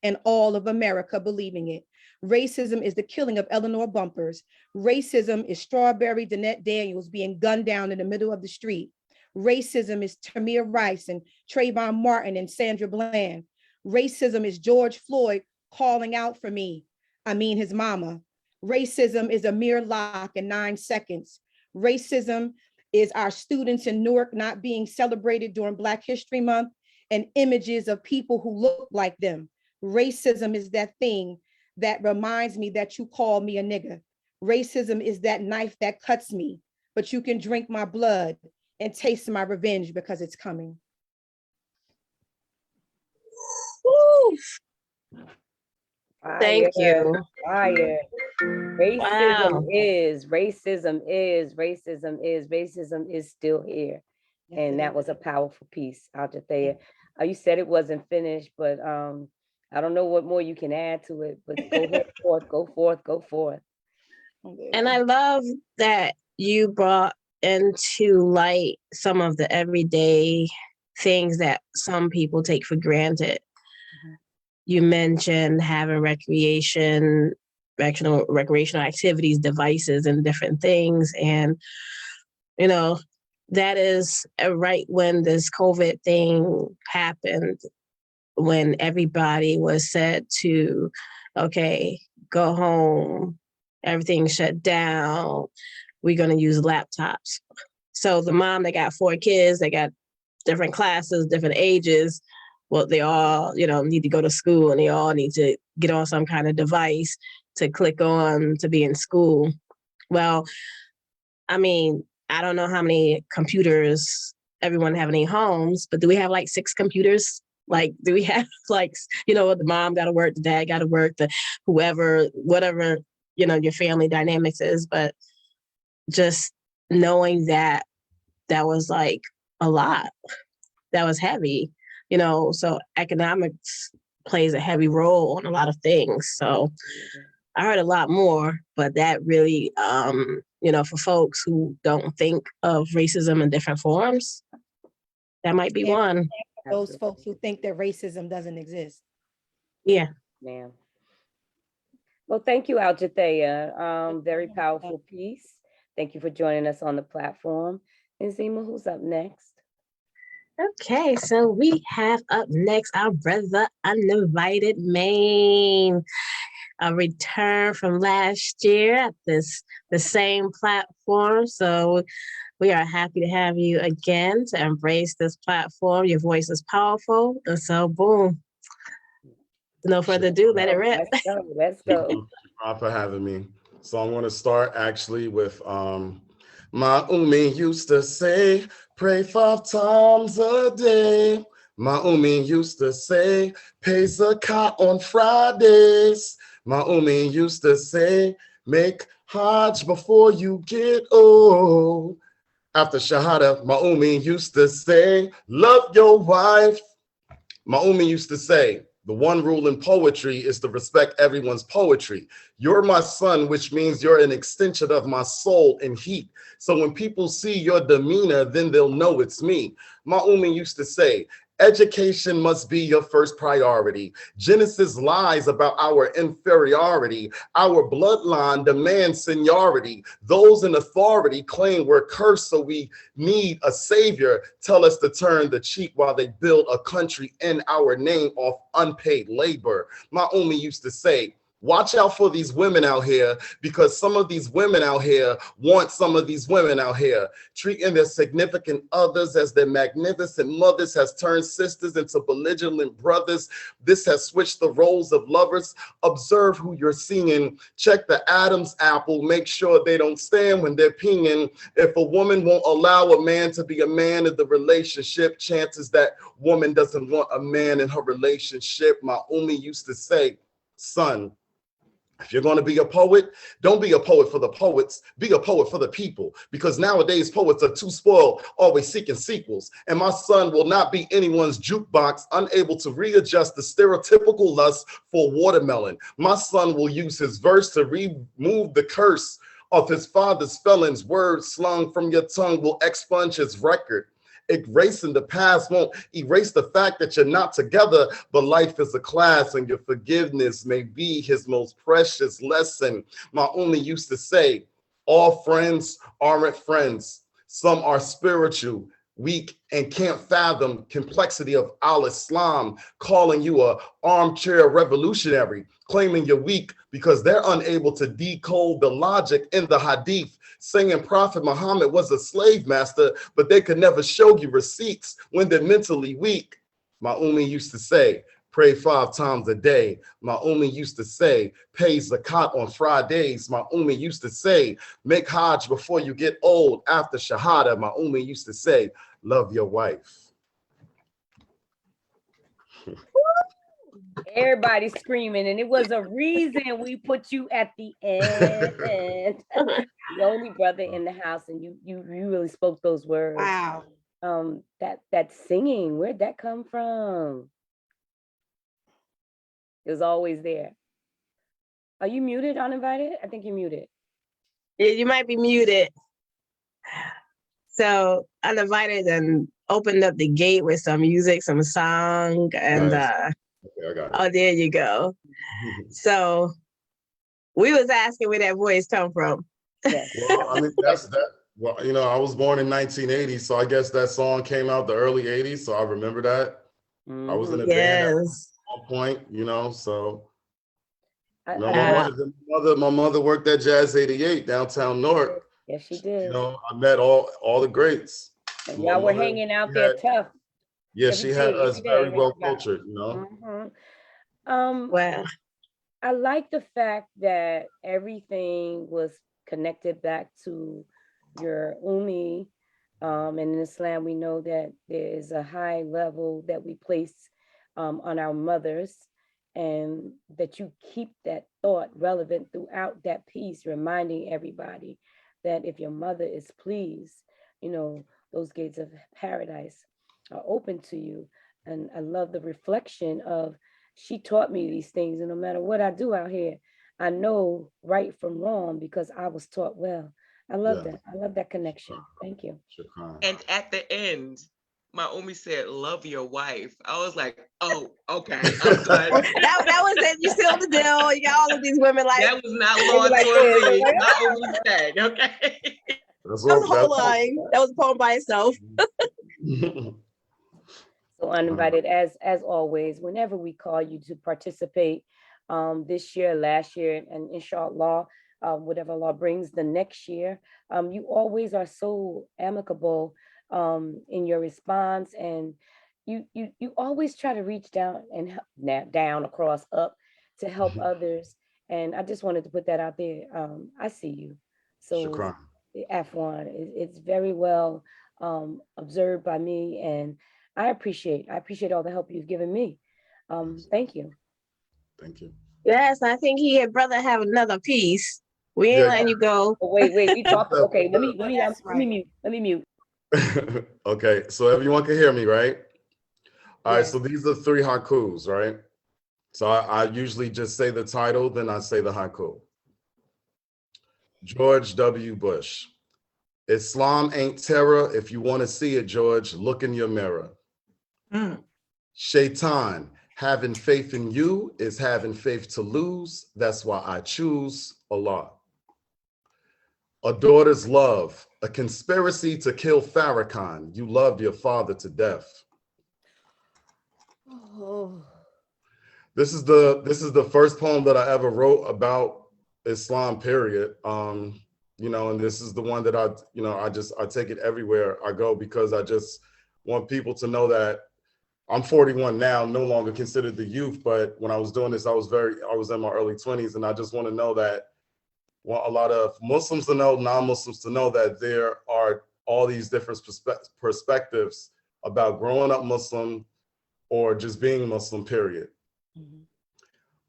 and all of America believing it. Racism is the killing of Eleanor Bumpers. Racism is Strawberry Danette Daniels being gunned down in the middle of the street. Racism is Tamir Rice and Trayvon Martin and Sandra Bland. Racism is George Floyd calling out for me, I mean his mama. Racism is Amir Locke in 9 seconds. Racism is our students in Newark not being celebrated during Black History Month and images of people who look like them. Racism is that thing that reminds me that you call me a nigger. Racism is that knife that cuts me, but you can drink my blood and taste my revenge because it's coming. Woo. Thank you. Fire. Racism is still here. And that was a powerful piece, Al-Jathiyah. You said it wasn't finished, but I don't know what more you can add to it, but go forth. And I love that you brought into light some of the everyday things that some people take for granted. You mentioned having recreational activities, devices, and different things. And, you know, that is right when this COVID thing happened, when everybody was said to, okay, go home, everything shut down, we're going to use laptops. So the mom that got 4 kids, they got different classes, different ages, well, they all, need to go to school and they all need to get on some kind of device to click on to be in school. Well, I mean, I don't know how many computers everyone have in their homes, but do we have like 6 computers? Like, do we have the mom got to work, the dad got to work, the whoever, whatever, your family dynamics is, but just knowing that was like a lot, that was heavy, so economics plays a heavy role on a lot of things. So I heard a lot more, but that really, for folks who don't think of racism in different forms, that might be one. Those folks who think that racism doesn't exist. Yeah. Ma'am. Well, thank you, Al-Jathiyah. Very powerful piece. Thank you for joining us on the platform. Nzima, who's up next? Okay, so we have up next our brother Uninvited Maine, a return from last year at the same platform. So we are happy to have you again to embrace this platform. Your voice is powerful, and so boom. No further ado, let it rip. Let's go. Thank you for having me. So I'm going to start actually with my Umi used to say, pray 5 times a day. My Umi used to say, pay zakat on Fridays. My Umi used to say, make Hajj before you get old. After Shahada, my Umi used to say, love your wife. My Umi used to say, The one rule in poetry is to respect everyone's poetry. You're my son, which means you're an extension of my soul and heat. So when people see your demeanor, then they'll know it's me. My Umi used to say, education must be your first priority. Genesis lies about our inferiority. Our bloodline demands seniority. Those in authority claim we're cursed, so we need a savior. Tell us to turn the cheek while they build a country in our name off unpaid labor. My Umi used to say, watch out for these women out here, because some of these women out here want some of these women out here. Treating their significant others as their magnificent mothers has turned sisters into belligerent brothers. This has switched the roles of lovers. Observe who you're seeing. Check the Adam's apple. Make sure they don't stand when they're peeing. If a woman won't allow a man to be a man in the relationship, chances that woman doesn't want a man in her relationship. My Umi used to say, son, if you're going to be a poet, don't be a poet for the poets, be a poet for the people. Because nowadays poets are too spoiled, always seeking sequels. And my son will not be anyone's jukebox, unable to readjust the stereotypical lust for watermelon. My son will use his verse to remove the curse of his father's felons. Words slung from your tongue will expunge his record. Erasing the past won't erase the fact that you're not together, but life is a class and your forgiveness may be his most precious lesson. My Umi used to say, all friends aren't friends. Some are spiritual, weak, and can't fathom complexity of Al-Islam, calling you a armchair revolutionary, claiming you're weak because they're unable to decode the logic in the hadith, saying Prophet Muhammad was a slave master, but they could never show you receipts when they're mentally weak. My Umi used to say, pray 5 times a day. My Umi used to say, pay zakat on Fridays. My Umi used to say, make hajj before you get old. After shahada, my Umi used to say, love your wife. Everybody screaming, and it was a reason we put you at the end. The only brother in the house, and you really spoke those words. Wow. That singing, where'd that come from? It was always there. Are you muted, Uninvited? I think you're muted. Yeah, you might be muted. So Uninvited and opened up the gate with some music, some song, and Nice. Okay, I got it. oh, there you go. So we was asking where that voice come from. Yes. Well, I mean, that's that. Well, you know, I was born in 1980, so I guess that song came out the early 80s, so I remember that. I was in a band at one point, you know, so. You know, my mother worked at Jazz 88 downtown Newark. Yes, she did. You know, I met all the greats. And y'all were hanging out there tough. Yeah, she had us very well cultured, you know. Wow. I like the fact that everything was connected back to your Umi. And in Islam, we know that there is a high level that we place on our mothers, and that you keep that thought relevant throughout that piece, reminding everybody that if your mother is pleased, you know, those gates of paradise are open to you. And I love the reflection of, she taught me these things, and no matter what I do out here, I know right from wrong because I was taught well. I love that. I love that connection. Thank you. And at the end, my Umi said, love your wife. I was like, oh, okay. I'm done. that was it. You sealed the deal. You got all of these women like. That was not Lord Dorothy. My Umi said, okay. That was a whole line. That was a poem by itself. So Uninvited, as always, whenever we call you to participate this year, last year, and inshallah, whatever Allah brings the next year, you always are so amicable in your response, and you always try to reach down and down, across, up to help others. And I just wanted to put that out there. I see you. So Afwan, it's very well observed by me, and I appreciate all the help you've given me. Thank you. Thank you. Yes, I think he and brother have another piece. We ain't letting you go. Oh, wait, you talk. Okay, let me mute. Okay, so everyone can hear me, right? All right, so these are 3 haikus, right? So I usually just say the title, then I say the haiku. George W. Bush. Islam ain't terror. If you want to see it, George, look in your mirror. Shaitan, having faith in you is having faith to lose. That's why I choose Allah. A daughter's love, a conspiracy to kill Farrakhan. You loved your father to death. Oh. This is the first poem that I ever wrote about Islam, period. You know, and this is the one that I take it everywhere I go, because I just want people to know that I'm 41 now, no longer considered the youth, but when I was doing this, I was in my early 20s, and I just want to know that, want a lot of Muslims to know, non-Muslims to know, that there are all these different perspectives about growing up Muslim or just being Muslim, period.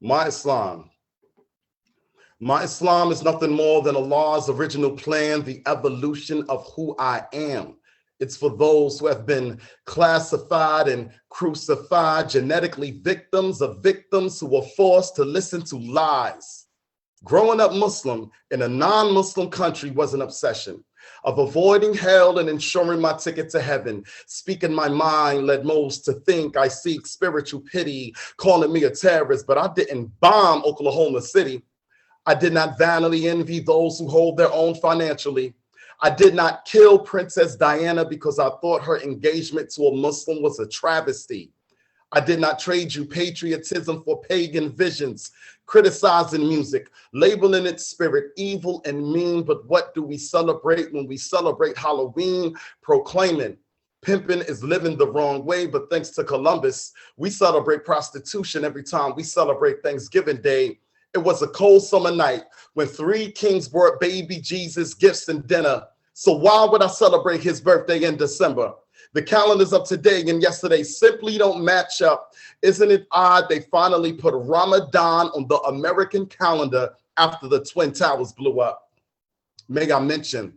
My Islam. My Islam is nothing more than Allah's original plan, the evolution of who I am. It's for those who have been classified and crucified, genetically victims of victims who were forced to listen to lies. Growing up Muslim in a non-Muslim country was an obsession of avoiding hell and ensuring my ticket to heaven. Speaking my mind led most to think I seek spiritual pity, calling me a terrorist, but I didn't bomb Oklahoma City. I did not vanity envy those who hold their own financially. I did not kill Princess Diana because I thought her engagement to a Muslim was a travesty. I did not trade you patriotism for pagan visions, criticizing music, labeling its spirit evil and mean. But what do we celebrate when we celebrate Halloween? Proclaiming pimping is living the wrong way, but thanks to Columbus, we celebrate prostitution every time we celebrate Thanksgiving Day. It was a cold summer night when 3 kings brought baby Jesus gifts and dinner. So why would I celebrate his birthday in December? The calendars of today and yesterday simply don't match up. Isn't it odd they finally put Ramadan on the American calendar after the Twin Towers blew up? May I mention,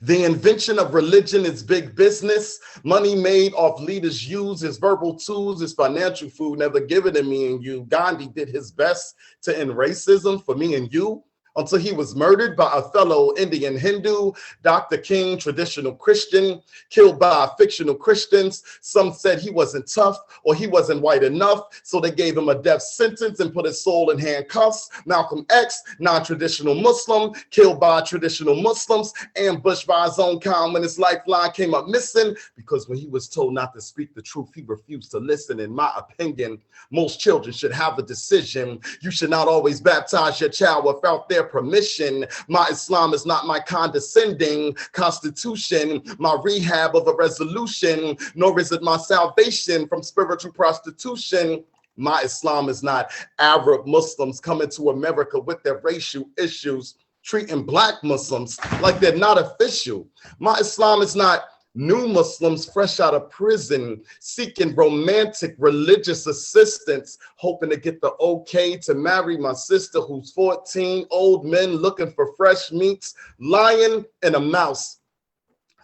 the invention of religion is big business. Money made off leaders' use as verbal tools is financial food never given to me and you. Gandhi did his best to end racism for me and you, until he was murdered by a fellow Indian Hindu. Dr. King, traditional Christian, killed by fictional Christians. Some said he wasn't tough or he wasn't white enough, so they gave him a death sentence and put his soul in handcuffs. Malcolm X, non-traditional Muslim, killed by traditional Muslims, ambushed by his own kind when his lifeline came up missing, because when he was told not to speak the truth, he refused to listen. In my opinion, most children should have a decision. You should not always baptize your child without their permission. My Islam is not my condescending constitution, my rehab of a resolution, nor is it my salvation from spiritual prostitution. My Islam is not Arab Muslims coming to America with their racial issues, treating Black Muslims like they're not official. My Islam is not new Muslims fresh out of prison, seeking romantic religious assistance, hoping to get the okay to marry my sister who's 14, old men looking for fresh meats, lion and a mouse,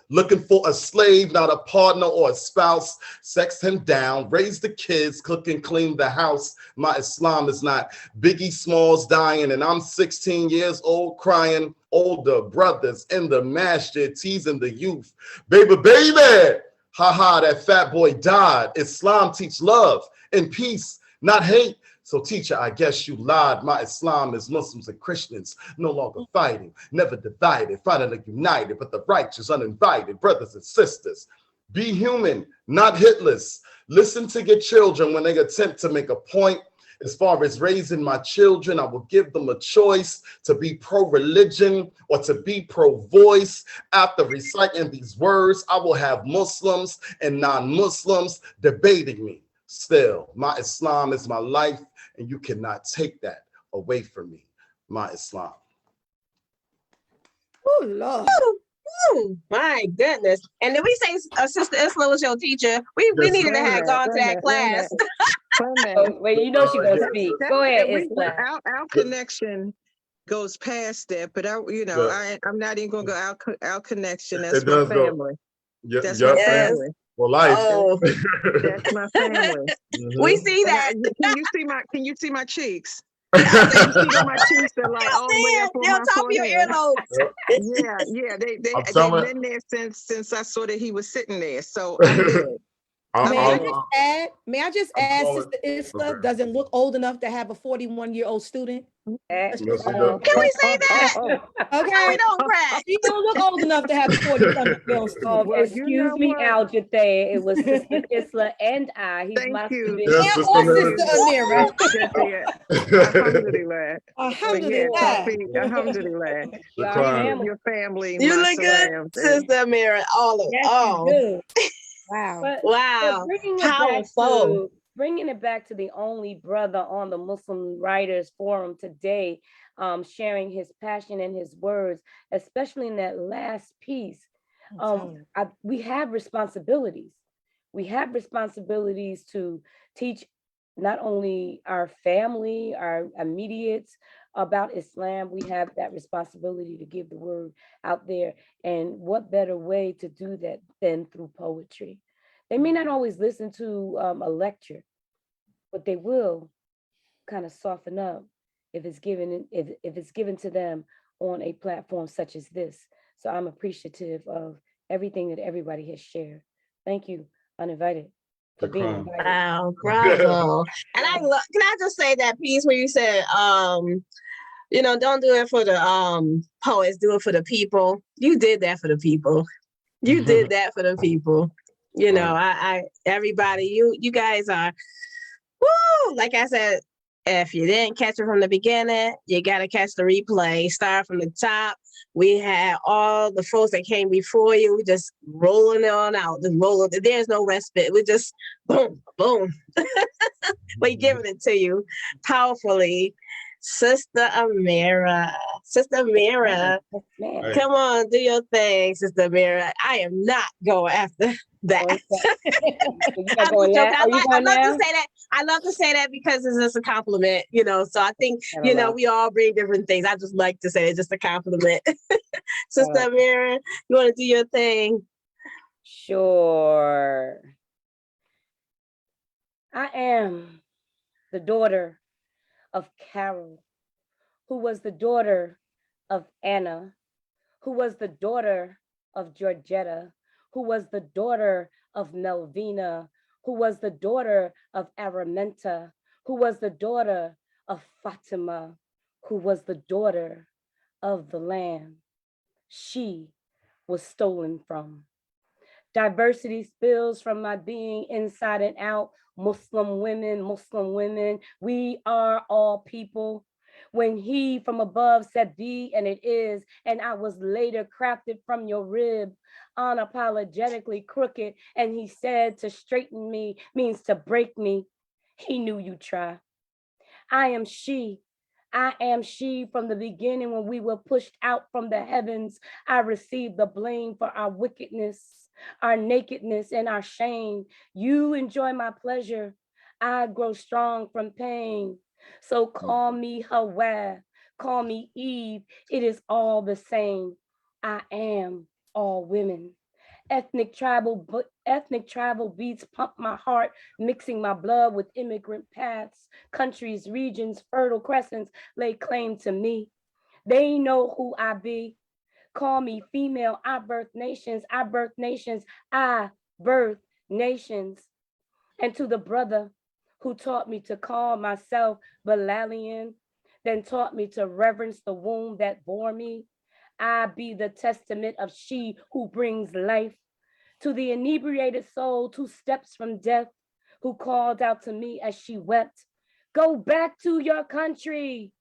looking for a slave, not a partner or a spouse, sex him down, raise the kids, cook and clean the house. My Islam is not Biggie Smalls dying and I'm 16 years old crying, older brothers in the masjid teasing the youth. Baby, haha, that fat boy died. Islam teach love and peace, not hate. So teacher, I guess you lied. My Islam is Muslims and Christians no longer fighting, never divided, finally united, but the righteous uninvited, brothers and sisters. Be human, not hitless. Listen to your children when they attempt to make a point. As far as raising my children, I will give them a choice to be pro-religion or to be pro-voice. After reciting these words, I will have Muslims and non-Muslims debating me. Still, my Islam is my life, and you cannot take that away from me. My Islam. Oh, Lord. Oh, my goodness. And did we say Sister Isla was your teacher? We Yes. needed to have gone to that class. Oh, well, you know she's gonna speak. Go ahead, Isla. Our connection goes past that, but I'm not even gonna go our connection. That's It my does go. family. Yeah, That's yeah. my Yes. family. for life. Oh, That's my family. we see that. Can you see my cheeks? You see that my cheeks are like all the way up on They're on my top of your forehead. earlobes. Yeah. I'm They've telling- been there since I saw that he was sitting there. So I'm good. May I just add, calling- Sister Isla okay. doesn't look old enough to have a 41-year-old student. Yes, it does. Can we say that? Okay. We don't crack. You don't look old enough to have a 40-something-year-old student. Well, you Excuse know me, what? Al-Jathiyah. It was Sister Isla and I. He's Thank my you. student. Yes, And Sister or Ameerah. Sister Ameerah. Alhamdulillah. But yeah, Alhamdulillah. Tawfiq, alhamdulillah. You are Decline. family. Your family, You my look good, salams. Sister Ameerah. All of Yes, all. you do. Wow. But Wow. bringing it back to the only brother on the Muslim Writers Forum today, sharing his passion and his words, especially in that last piece. We have responsibilities. We have responsibilities to teach not only our family, our immediates about Islam. We have that responsibility to give the word out there. And what better way to do that than through poetry? They may not always listen to a lecture, but they will kind of soften up if it's given to them on a platform such as this. So I'm appreciative of everything that everybody has shared. Thank you, Uninvited, for being Decline. invited. Wow, bravo. And I love, can I just say that piece where you said, don't do it for the poets, do it for the people. You did that for the people. You did that for the people. You know, everybody, you guys are, woo, like I said, if you didn't catch it from the beginning, you got to catch the replay. Start from the top. We had all the folks that came before you. We just rolling on out. Just rolling. There's no respite. We just boom, boom. We giving it to you powerfully. Sister Ameerah. Sister Ameerah. Man. Come on, do your thing, Sister Ameerah. I am not going after that. I love to say that because it's just a compliment, so I think, we all bring different things. I just like to say it's just a compliment. Sister Ameerah, you want to do your thing? Sure. I am the daughter of Carol, who was the daughter of Anna, who was the daughter of Georgetta, who was the daughter of Melvina, who was the daughter of Araminta, who was the daughter of Fatima, who was the daughter of the Lamb she was stolen from. Diversity spills from my being inside and out. Muslim women, we are all people. When he from above said be and it is, and I was later crafted from your rib, unapologetically crooked, and he said to straighten me means to break me. He knew you'd try. I am she from the beginning. When we were pushed out from the heavens, I received the blame for our wickedness, our nakedness, and our shame. You enjoy my pleasure. I grow strong from pain. So call me Hawa, call me Eve. It is all the same. I am all women. Ethnic tribal beats pump my heart, mixing my blood with immigrant paths. Countries, regions, fertile crescents lay claim to me. They know who I be. Call me female, I birth nations, I birth nations, I birth nations. And to the brother who taught me to call myself Bilalian, then taught me to reverence the womb that bore me, I be the testament of she who brings life. To the inebriated soul 2 steps from death, who called out to me as she wept, go back to your country.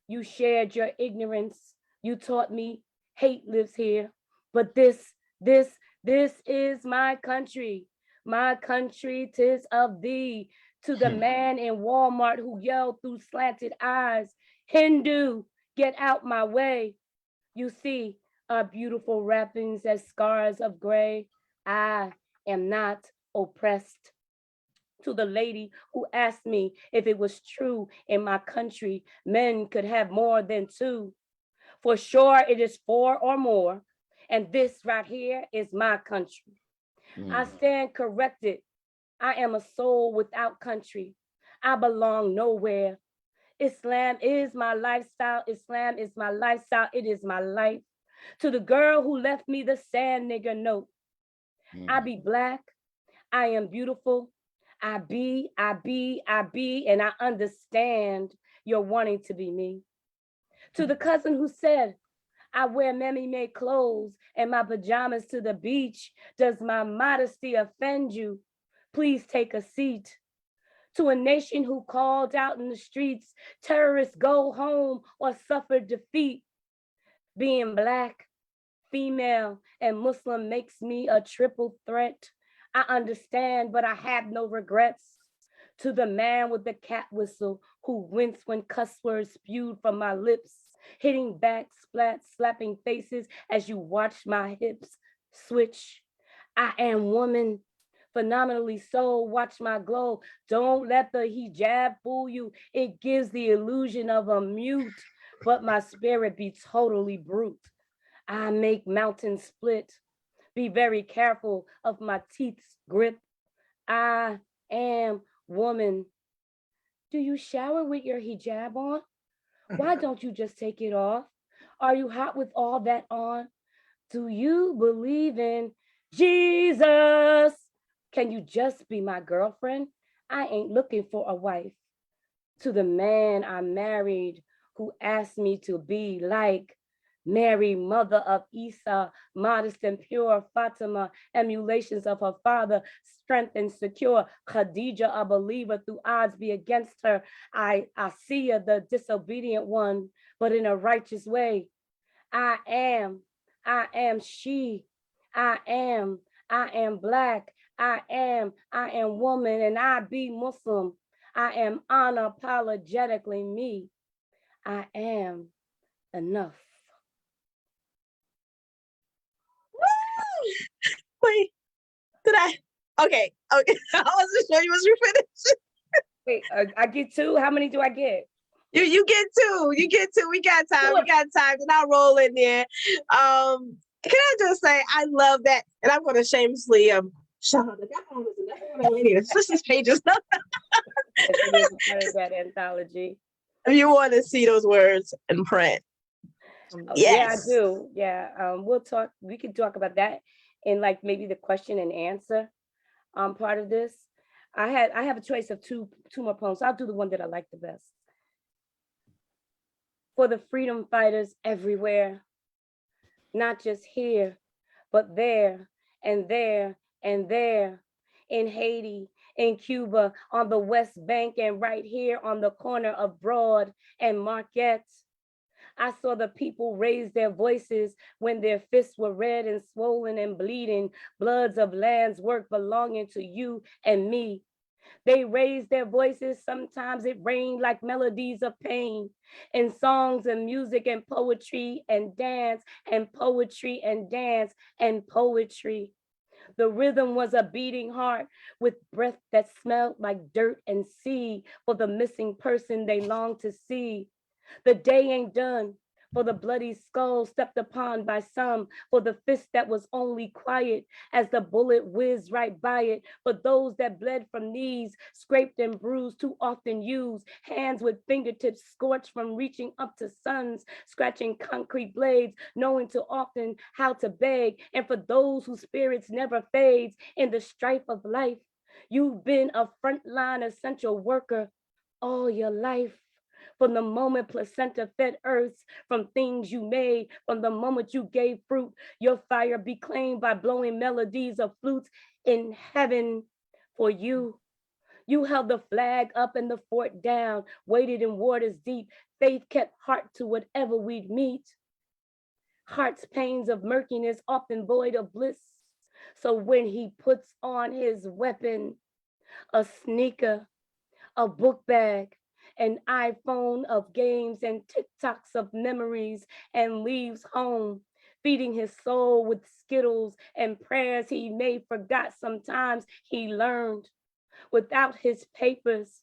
You shared your ignorance. You taught me hate lives here, but this is my country. My country 'tis of thee. To the man in Walmart who yelled through slanted eyes, Hindu, get out my way. You see our beautiful wrappings as scars of gray. I am not oppressed. To the lady who asked me if it was true in my country, men could have more than 2. For sure it is 4 or more. And this right here is my country. I stand corrected. I am a soul without country. I belong nowhere. Islam is my lifestyle. Islam is my lifestyle. It is my life. To the girl who left me the sand nigger note, I be black. I am beautiful. I be, and I understand you're wanting to be me. To the cousin who said, I wear mammy-made clothes and my pajamas to the beach. Does my modesty offend you? Please take a seat. To a nation who called out in the streets, terrorists go home or suffer defeat. Being black, female, and Muslim makes me a triple threat. I understand, but I have no regrets. To the man with the cat whistle who winced when cuss words spewed from my lips, hitting back, slapping faces as you watch my hips switch. I am woman, phenomenally so. Watch my glow. Don't let the hijab fool you. It gives the illusion of a mute, but my spirit be totally brute. I make mountains split. Be very careful of my teeth's grip. I am woman. Do you shower with your hijab on? Why don't you just take it off? Are you hot with all that on? Do you believe in Jesus? Can you just be my girlfriend? I ain't looking for a wife. To the man I married who asked me to be like Mary, mother of Isa, modest and pure, Fatima, emulations of her father, strength and secure, Khadija, a believer through odds be against her. I see her, the disobedient one, but in a righteous way. I am she, I am black, I am woman, and I be Muslim. I am unapologetically me. I am enough. Wait, did I? Okay. I wasn't sure you was finished. Wait, I get two? How many do I get? You get two. You get two. We got time. We got time. And I'll roll in there. Can I just say I love that, and I'm going to shamelessly shout out this is pages. It is a part of that anthology. If you want to see those words in print. Yes. Yeah, I do. Yeah, we can talk about that in like maybe the question and answer part of this. I have a choice of two more poems. I'll do the one that I like the best. For the freedom fighters everywhere, not just here, but there and there and there, in Haiti, in Cuba, on the West Bank, and right here on the corner of Broad and Marquette. I saw the people raise their voices when their fists were red and swollen and bleeding, bloods of lands work belonging to you and me. They raised their voices, sometimes it rained like melodies of pain, in songs and music and poetry and dance and poetry and dance and poetry. The rhythm was a beating heart with breath that smelled like dirt and sea for the missing person they longed to see. The day ain't done for the bloody skull stepped upon by some, for the fist that was only quiet as the bullet whizzed right by it, for those that bled from knees, scraped and bruised, too often used, hands with fingertips scorched from reaching up to suns, scratching concrete blades, knowing too often how to beg, and for those whose spirits never fades in the strife of life. You've been a frontline essential worker all your life. From the moment placenta fed earths, from things you made, from the moment you gave fruit, your fire be claimed by blowing melodies of flutes in heaven for you. You held the flag up and the fort down, waited in waters deep. Faith kept heart to whatever we'd meet. Heart's pains of murkiness often void of bliss. So when he puts on his weapon, a sneaker, a book bag, an iPhone of games and TikToks of memories, and leaves home, feeding his soul with Skittles and prayers he may forgot sometimes he learned. Without his papers,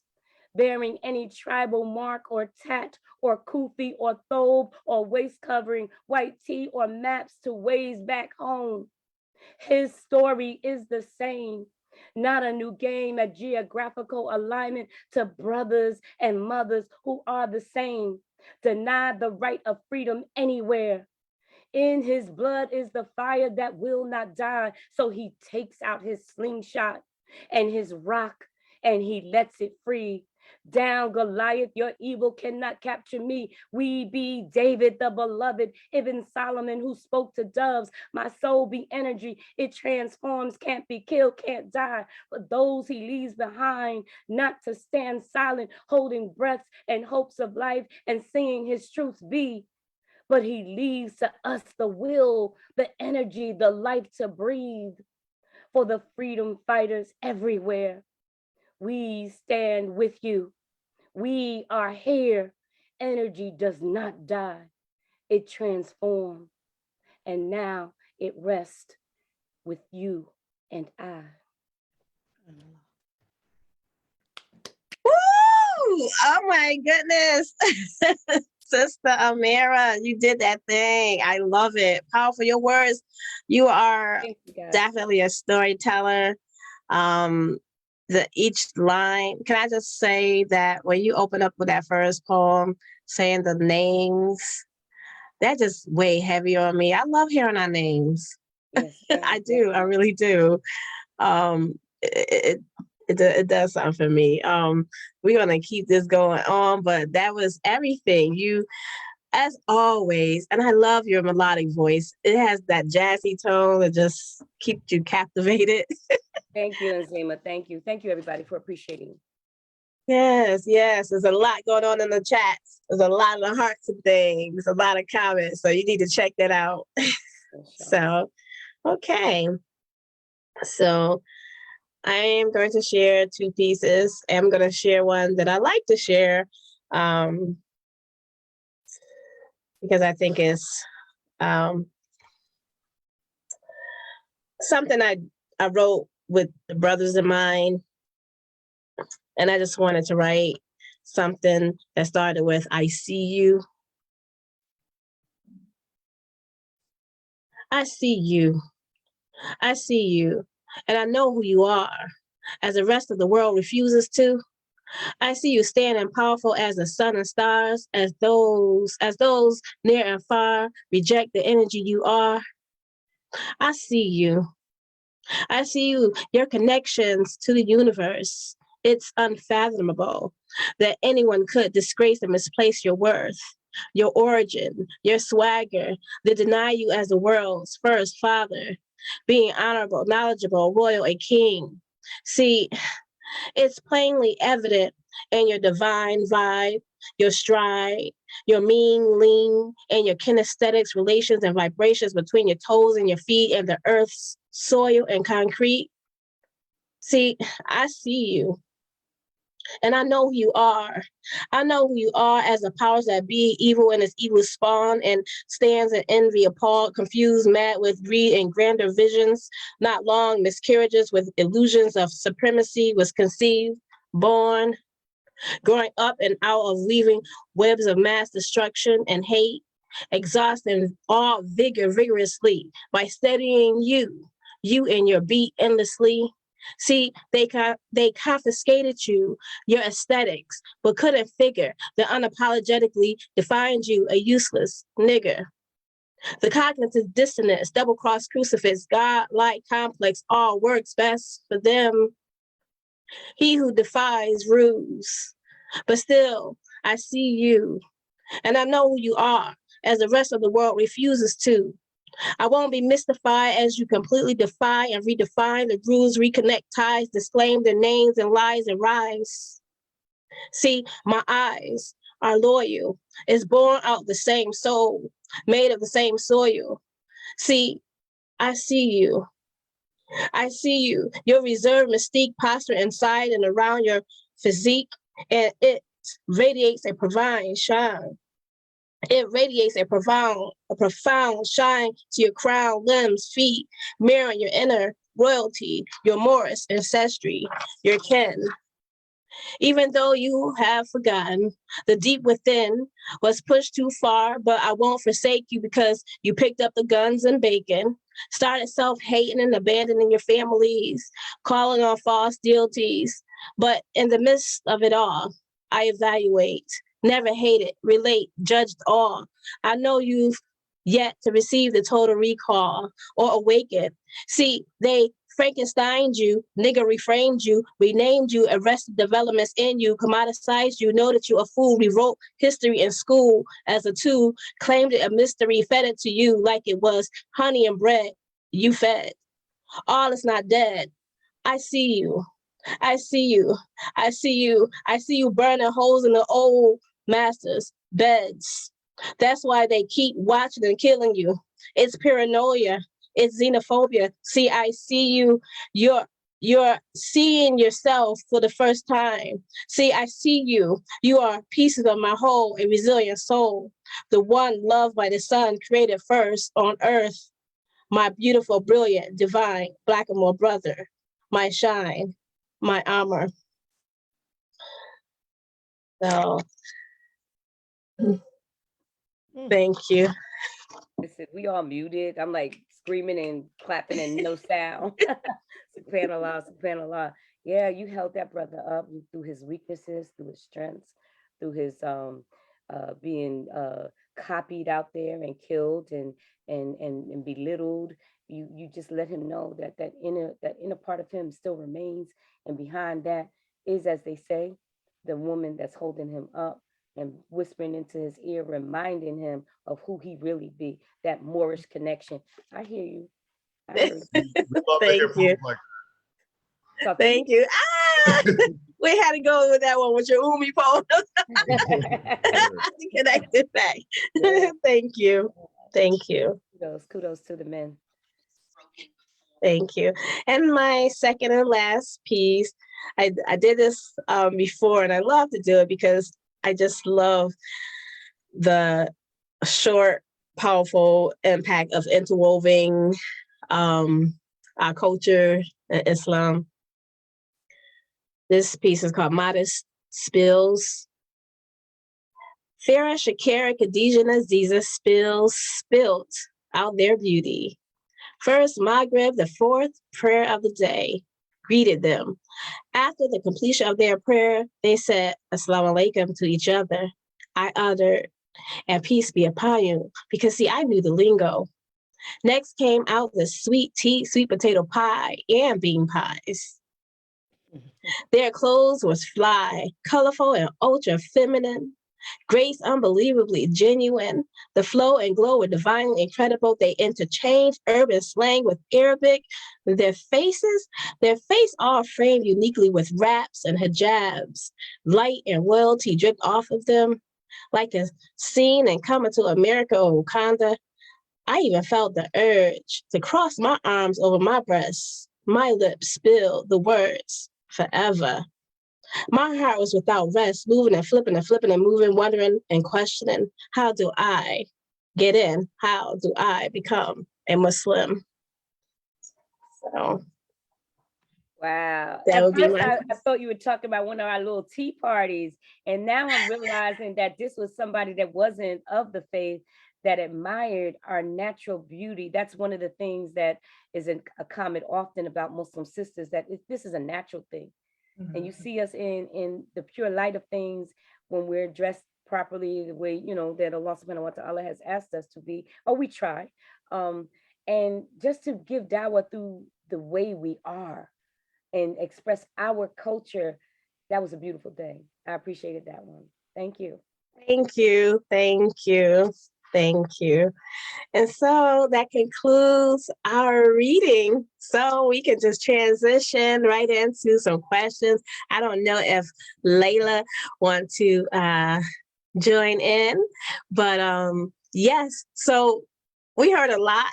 bearing any tribal mark or tat or kufi or thobe or waist covering, white tee or maps to ways back home. His story is the same, not a new game at geographical alignment to brothers and mothers who are the same, denied the right of freedom anywhere. In his blood is the fire that will not die. So he takes out his slingshot and his rock and he lets it free. Down, Goliath, your evil cannot capture me. We be David the beloved, Ibn Solomon who spoke to doves. My soul be energy, it transforms, can't be killed, can't die. But those he leaves behind, not to stand silent, holding breaths and hopes of life and seeing his truth be. But he leaves to us the will, the energy, the life to breathe. For the freedom fighters everywhere, we stand with you. We are here. Energy does not die. It transforms. And now it rests with you and I. Woo! Oh my goodness. Sister Ameerah, you did that thing. I love it. Powerful. Your words. You are definitely a storyteller. Each line, can I just say that when you open up with that first poem, saying the names, that just weighed heavy on me. I love hearing our names. Yes, I do. I really do. It does something for me. We're gonna keep this going on, but that was everything. You, as always, and I love your melodic voice. It has that jazzy tone that just keeps you captivated. Thank you, Nzima. Thank you. Thank you, everybody, for appreciating. Yes, yes. There's a lot going on in the chat. There's a lot of the hearts and things, a lot of comments. So you need to check that out. So, okay. So I am going to share two pieces. I'm going to share one that I like to share because I think it's something I wrote with the brothers of mine. And I just wanted to write something that started with, I see you. I see you. I see you. And I know who you are, as the rest of the world refuses to. I see you standing powerful as the sun and stars, as those near and far reject the energy you are. I see you. I see you, your connections to the universe. It's unfathomable that anyone could disgrace and misplace your worth, your origin, your swagger, they deny you as the world's first father, being honorable, knowledgeable, royal, a king. See, it's plainly evident in your divine vibe, your stride, your mean lean, and your kinesthetics, relations and vibrations between your toes and your feet and the earth's soil and concrete. See, I see you. And I know who you are. I know who you are as the powers that be, evil and its evil spawn, and stands in envy, appalled, confused, mad with greed and grander visions. Not long miscarriages with illusions of supremacy was conceived, born, growing up and out of weaving webs of mass destruction and hate, exhausting all vigor vigorously by steadying you and your beat endlessly. See, they confiscated you, your aesthetics, but couldn't figure that unapologetically defined you a useless nigger. The cognitive dissonance, double-cross crucifix, God-like complex, all works best for them. He who defies rules, but still, I see you, and I know who you are, as the rest of the world refuses to. I won't be mystified as you completely defy and redefine the rules, reconnect ties, disclaim their names and lies and rise. See, my eyes are loyal. It's born out of the same soul, made of the same soil. See, I see you. I see you. Your reserved mystique posture inside and around your physique, and it radiates a profound shine. It radiates a profound shine to your crown, limbs, feet, mirroring your inner royalty, your Morris ancestry, your kin. Even though you have forgotten, the deep within was pushed too far, but I won't forsake you because you picked up the guns and bacon. started self-hating and abandoning your families, calling on false deities. But in the midst of it all, I evaluate, never hated, relate, judged all. I know you've yet to receive the total recall or awaken. See, they Frankensteined you, nigga reframed you, renamed you, arrested developments in you, commoditized you, know that you a fool, rewrote history in school as a tool, claimed it a mystery, fed it to you like it was honey and bread you fed. All is not dead. I see you. I see you. I see you. I see you burning holes in the old masters' beds. That's why they keep watching and killing you. It's paranoia. It's xenophobia. See, I see you. You're seeing yourself for the first time. See, I see you. You are pieces of my whole and resilient soul. The one loved by the sun, created first on earth. My beautiful, brilliant, divine, Blackamoor brother. My shine, my armor. So, thank you. Listen, we all muted. I'm like screaming and clapping and no sound. Subhanallah, subhanallah. Yeah, you held that brother up through his weaknesses, through his strengths, through his being copied out there and killed and belittled. You just let him know that inner part of him still remains, and behind that is, as they say, the woman that's holding him up and whispering into his ear, reminding him of who he really be, that Moorish connection. I hear you. I heard you. Thank you. Thank you. Ah, we had to go with that one with your Umi poem. Connect it back. Thank you. Thank you. Kudos to the men. Thank you. And my second and last piece, I did this before, and I love to do it because I just love the short, powerful impact of interweaving our culture and Islam. This piece is called Modest Spills. Farah, Shakira, Khadija, and Aziza spilt out their beauty. First Maghrib, the fourth prayer of the day, greeted them. After the completion of their prayer, they said Assalamu alaikum to each other. I uttered, and peace be upon you, because see, I knew the lingo. Next came out the sweet tea, sweet potato pie, and bean pies. Their clothes was fly, colorful, and ultra feminine. Grace unbelievably genuine. The flow and glow were divinely incredible. They interchanged urban slang with Arabic. Their face all framed uniquely with wraps and hijabs. Light and royalty dripped off of them. Like a scene in Coming to America or Wakanda. I even felt the urge to cross my arms over my breasts. My lips spilled the words, forever. My heart was without rest, moving and flipping and moving, wondering and questioning, how do I get in? How do I become a Muslim? So, wow. That would be my... I thought you were talking about one of our little tea parties, and now I'm realizing that this was somebody that wasn't of the faith, that admired our natural beauty. That's one of the things that is a comment often about Muslim sisters, that this is a natural thing. And you see us in the pure light of things when we're dressed properly, the way, that Allah subhanahu wa ta'ala has asked us to be, or we try. And just to give dawah through the way we are and express our culture, that was a beautiful thing. I appreciated that one. Thank you. Thank you. Thank you. Thank you. And so that concludes our reading. So we can just transition right into some questions. I don't know if Layla wants to join in, but yes. So we heard a lot,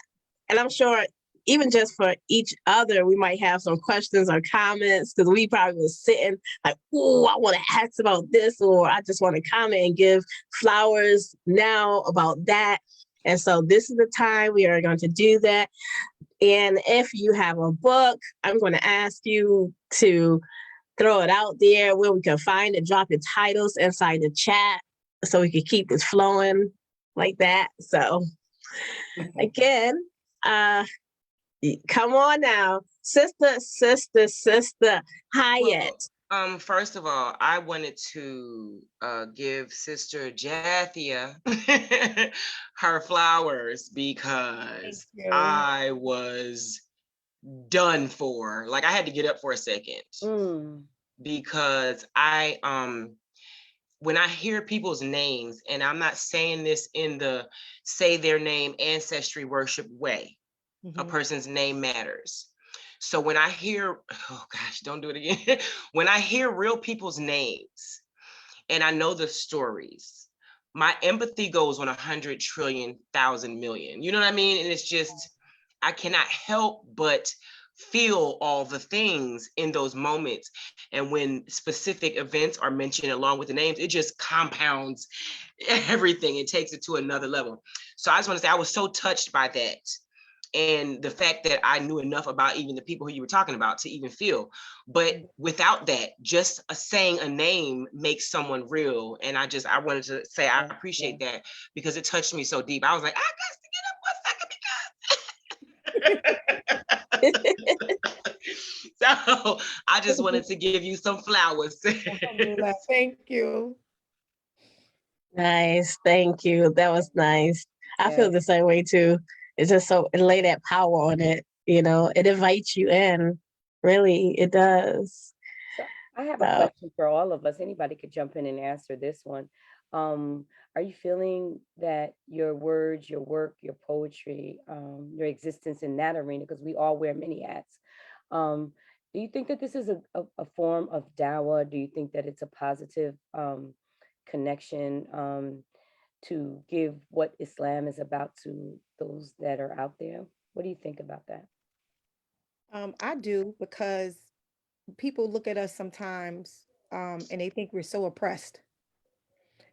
and I'm sure even just for each other, we might have some questions or comments, because we probably was sitting like, oh, I want to ask about this, or I just want to comment and give flowers now about that. And so this is the time we are going to do that. And if you have a book, I'm going to ask you to throw it out there where we can find it, drop your titles inside the chat so we can keep this flowing like that. So again, Come on now, sister Hayyat. First of all, I wanted to give Sister Jathia her flowers because I was done for. Like I had to get up for a second because when I hear people's names, and I'm not saying this in the say their name ancestry worship way, a person's name matters. So when I hear, oh gosh, don't do it again. When I hear real people's names and I know the stories, my empathy goes on 100 trillion, 1,000 million. You know what I mean? And it's just, I cannot help but feel all the things in those moments. And when specific events are mentioned along with the names, it just compounds everything. It takes it to another level. So I just want to say, I was so touched by that. And the fact that I knew enough about even the people who you were talking about to even feel. But without that, just saying a name makes someone real. And I wanted to say, I appreciate that because it touched me so deep. I was like, I got to get up 1 second because. So I just wanted to give you some flowers. Thank you. Nice, thank you. That was nice. I feel the same way too. It's just so, it lay that power on it, you know, it invites you in. Really, it does. So I have a question for all of us. Anybody could jump in and answer this one. Are you feeling that your words, your work, your poetry, your existence in that arena, because we all wear many hats, do you think that this is a form of dawah? Do you think that it's a positive connection to give what Islam is about to those that are out there? What do you think about that? I do, because people look at us sometimes and they think we're so oppressed.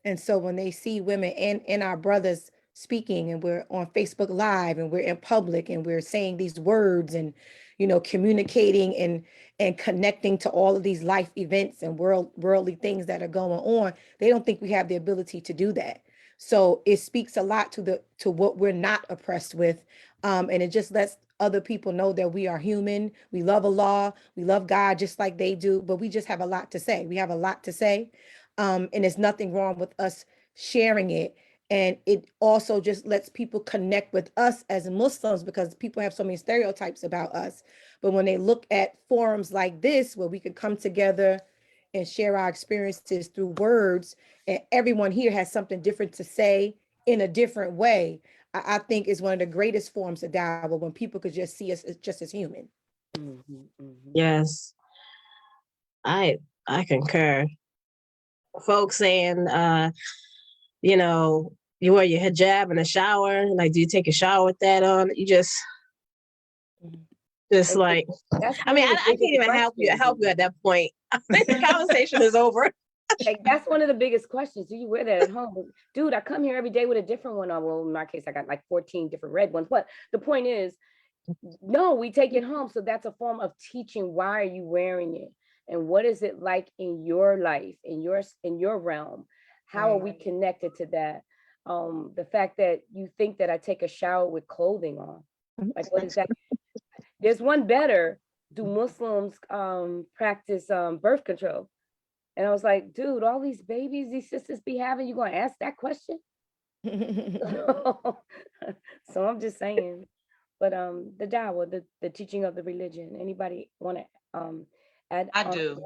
And so when they see women and our brothers speaking, and we're on Facebook Live and we're in public and we're saying these words and, you know, communicating and connecting to all of these life events and worldly things that are going on, they don't think we have the ability to do that. So it speaks a lot to what we're not oppressed with. And it just lets other people know that we are human. We love Allah, we love God just like they do, but we just have a lot to say. We have a lot to say. And there's nothing wrong with us sharing it. And it also just lets people connect with us as Muslims, because people have so many stereotypes about us. But when they look at forums like this, where we could come together and share our experiences through words, and everyone here has something different to say in a different way, I think is one of the greatest forms of dawah, when people could just see us as just as human. Yes, I concur. Folks saying, you know, you wear your hijab in the shower. Like, do you take a shower with that on? You just like, I mean, I can't even help you at that point. I think the conversation is over. Like, that's one of the biggest questions. Do you wear that at home? Dude, I come here every day with a different one on. Well, in my case, I got like 14 different red ones. But the point is, no, we take it home. So that's a form of teaching. Why are you wearing it? And what is it like in your life, in your realm? How are we connected to that? The fact that you think that I take a shower with clothing on, like, what is that? There's one better. Do Muslims practice birth control? And I was like, dude, all these babies these sisters be having, you gonna ask that question? So I'm just saying. But the dawah, the teaching of the religion. Anybody want to add? I do.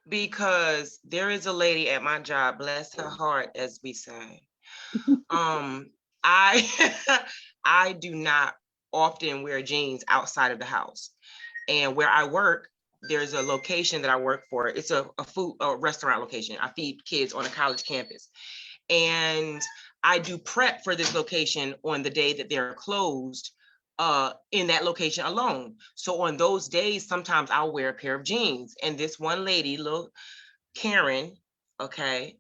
Because there is a lady at my job, bless her heart, as we say. I I do not often wear jeans outside of the house. And where I work, there's a location that I work for. It's a restaurant location. I feed kids on a college campus. And I do prep for this location on the day that they're closed in that location alone. So on those days, sometimes I'll wear a pair of jeans. And this one lady, little Karen, okay,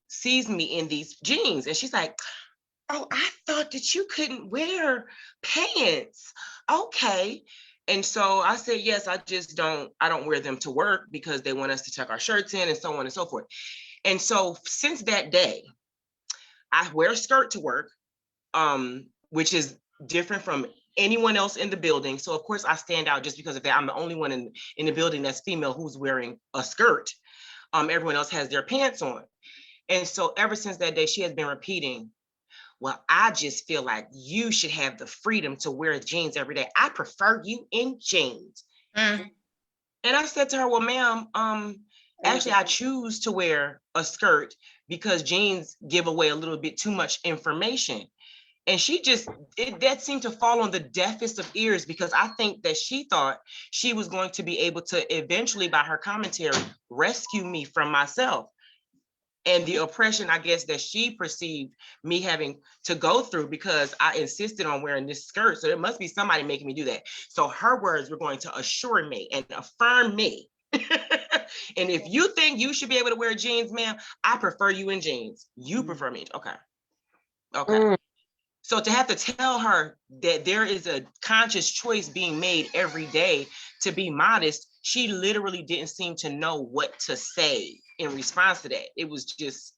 sees me in these jeans. And she's like, oh, I thought that you couldn't wear pants. Okay. And so I said, yes, I don't wear them to work because they want us to tuck our shirts in and so on and so forth. And so since that day, I wear a skirt to work. which is different from anyone else in the building. So of course I stand out just because of that. I'm the only one in the building that's female who's wearing a skirt. Everyone else has their pants on. And so ever since that day, she has been repeating, well, I just feel like you should have the freedom to wear jeans every day. I prefer you in jeans. And I said to her, well, ma'am, actually, I choose to wear a skirt because jeans give away a little bit too much information. And she just, that seemed to fall on the deafest of ears, because I think that she thought she was going to be able to eventually, by her commentary, rescue me from myself and the oppression, I guess, that she perceived me having to go through because I insisted on wearing this skirt. So there must be somebody making me do that. So her words were going to assure me and affirm me. And if you think you should be able to wear jeans, ma'am, I prefer you in jeans. You prefer me. Okay. Okay. So to have to tell her that there is a conscious choice being made every day to be modest, she literally didn't seem to know what to say in response to that. It was just,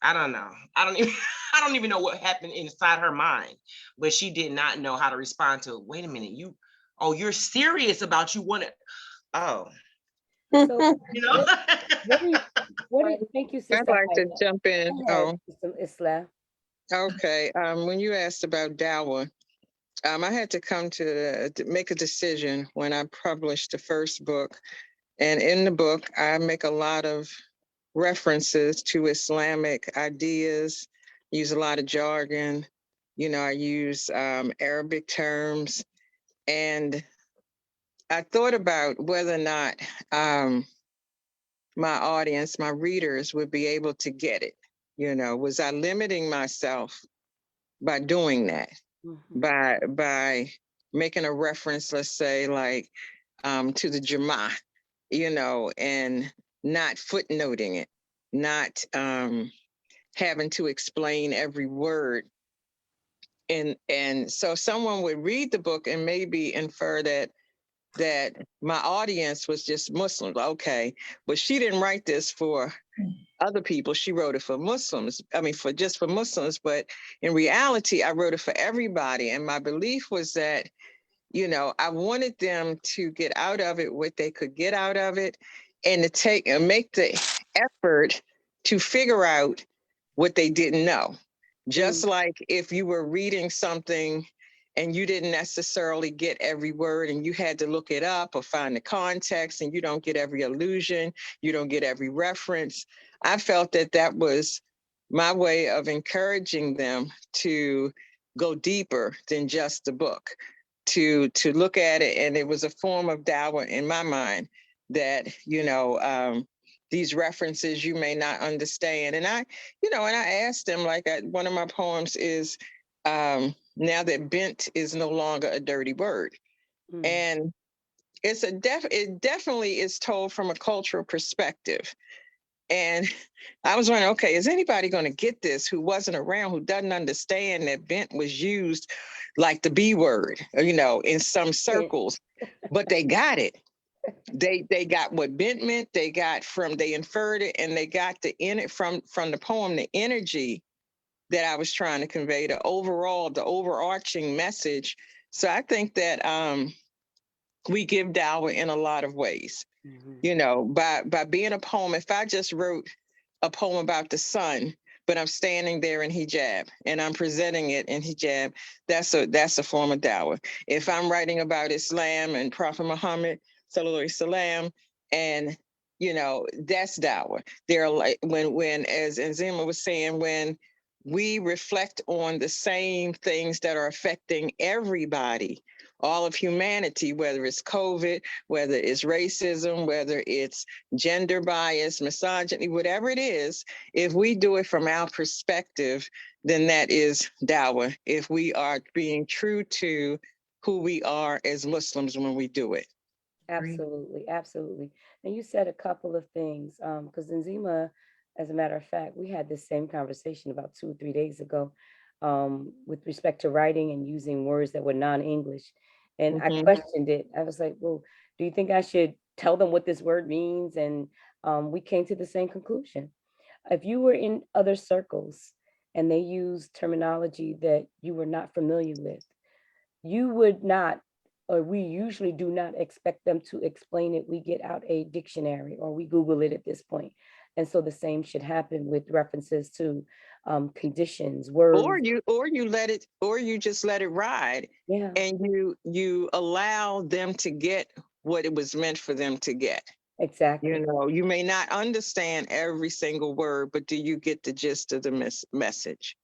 I don't know. I don't even know what happened inside her mind, but she did not know how to respond to, wait a minute, you're serious about you want to, oh. So, You know? thank you, Sister. I'd like to Hayyat. jump in. Go ahead, Sister Islah. Okay. When you asked about Dawa, I had to come to make a decision when I published the first book. And in the book, I make a lot of references to Islamic ideas, use a lot of jargon. You know, I use Arabic terms. And I thought about whether or not my audience, my readers would be able to get it. You know, was I limiting myself by doing that? By making a reference, let's say, like to the Jama'ah, you know, and not footnoting it, not having to explain every word. And so someone would read the book and maybe infer that my audience was just Muslims. Okay, but she didn't write this for other people. She wrote it for Muslims. I mean, for Muslims. But in reality, I wrote it for everybody. And my belief was that, you know, I wanted them to get out of it what they could get out of it, and to take and make the effort to figure out what they didn't know. Just like if you were reading something and you didn't necessarily get every word and you had to look it up or find the context, and you don't get every allusion, you don't get every reference. I felt that that was my way of encouraging them to go deeper than just the book, to look at it. And it was a form of dawah in my mind that, you know, these references you may not understand. And I, you know, and I asked them, like, one of my poems is, now that bent is no longer a dirty word. And it's it definitely is told from a cultural perspective. And I was wondering, okay, is anybody going to get this who wasn't around, who doesn't understand that bent was used like the B word, you know, in some circles, but they got it. They got what bent meant. They inferred it, and they got from the poem, the energy that I was trying to convey, the overarching message. So I think that we give dawah in a lot of ways. You know, by being a poem. If I just wrote a poem about the sun, but I'm standing there in hijab and I'm presenting it in hijab, that's a form of dawah. If I'm writing about Islam and Prophet Muhammad, sallallahu alaihi wasallam, and you know, that's dawah. There are, like, when as Nzima was saying, when we reflect on the same things that are affecting everybody, all of humanity, whether it's COVID, whether it's racism, whether it's gender bias, misogyny, whatever it is, if we do it from our perspective, then that is dawah, if we are being true to who we are as Muslims when we do it. Absolutely, absolutely. And you said a couple of things, because Nzima, as a matter of fact, we had this same conversation about 2 or 3 days ago, with respect to writing and using words that were non-English. And I questioned it. I was like, well, do you think I should tell them what this word means? And we came to the same conclusion. If you were in other circles and they use terminology that you were not familiar with, you would not, or we usually do not expect them to explain it. We get out a dictionary or we Google it at this point. And so the same should happen with references to conditions, words. Or you let it, or you just let it ride. Yeah. And you allow them to get what it was meant for them to get. Exactly. You know, you may not understand every single word, but do you get the gist of the message?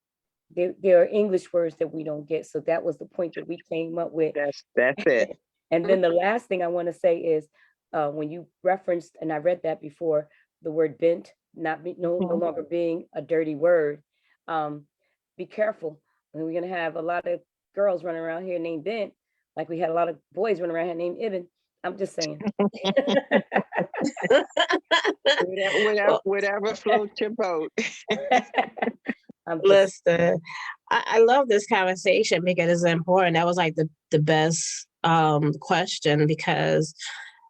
There are English words that we don't get. So that was the point that we came up with. That's it. And then the last thing I want to say is when you referenced, and I read that before, the word bent, no longer being a dirty word. Be careful. And we're going to have a lot of girls running around here named Bent, like we had a lot of boys running around here named Ibn. I'm just saying. Whatever floats your boat. Listen, I love this conversation because it's important. That was like the best question, because,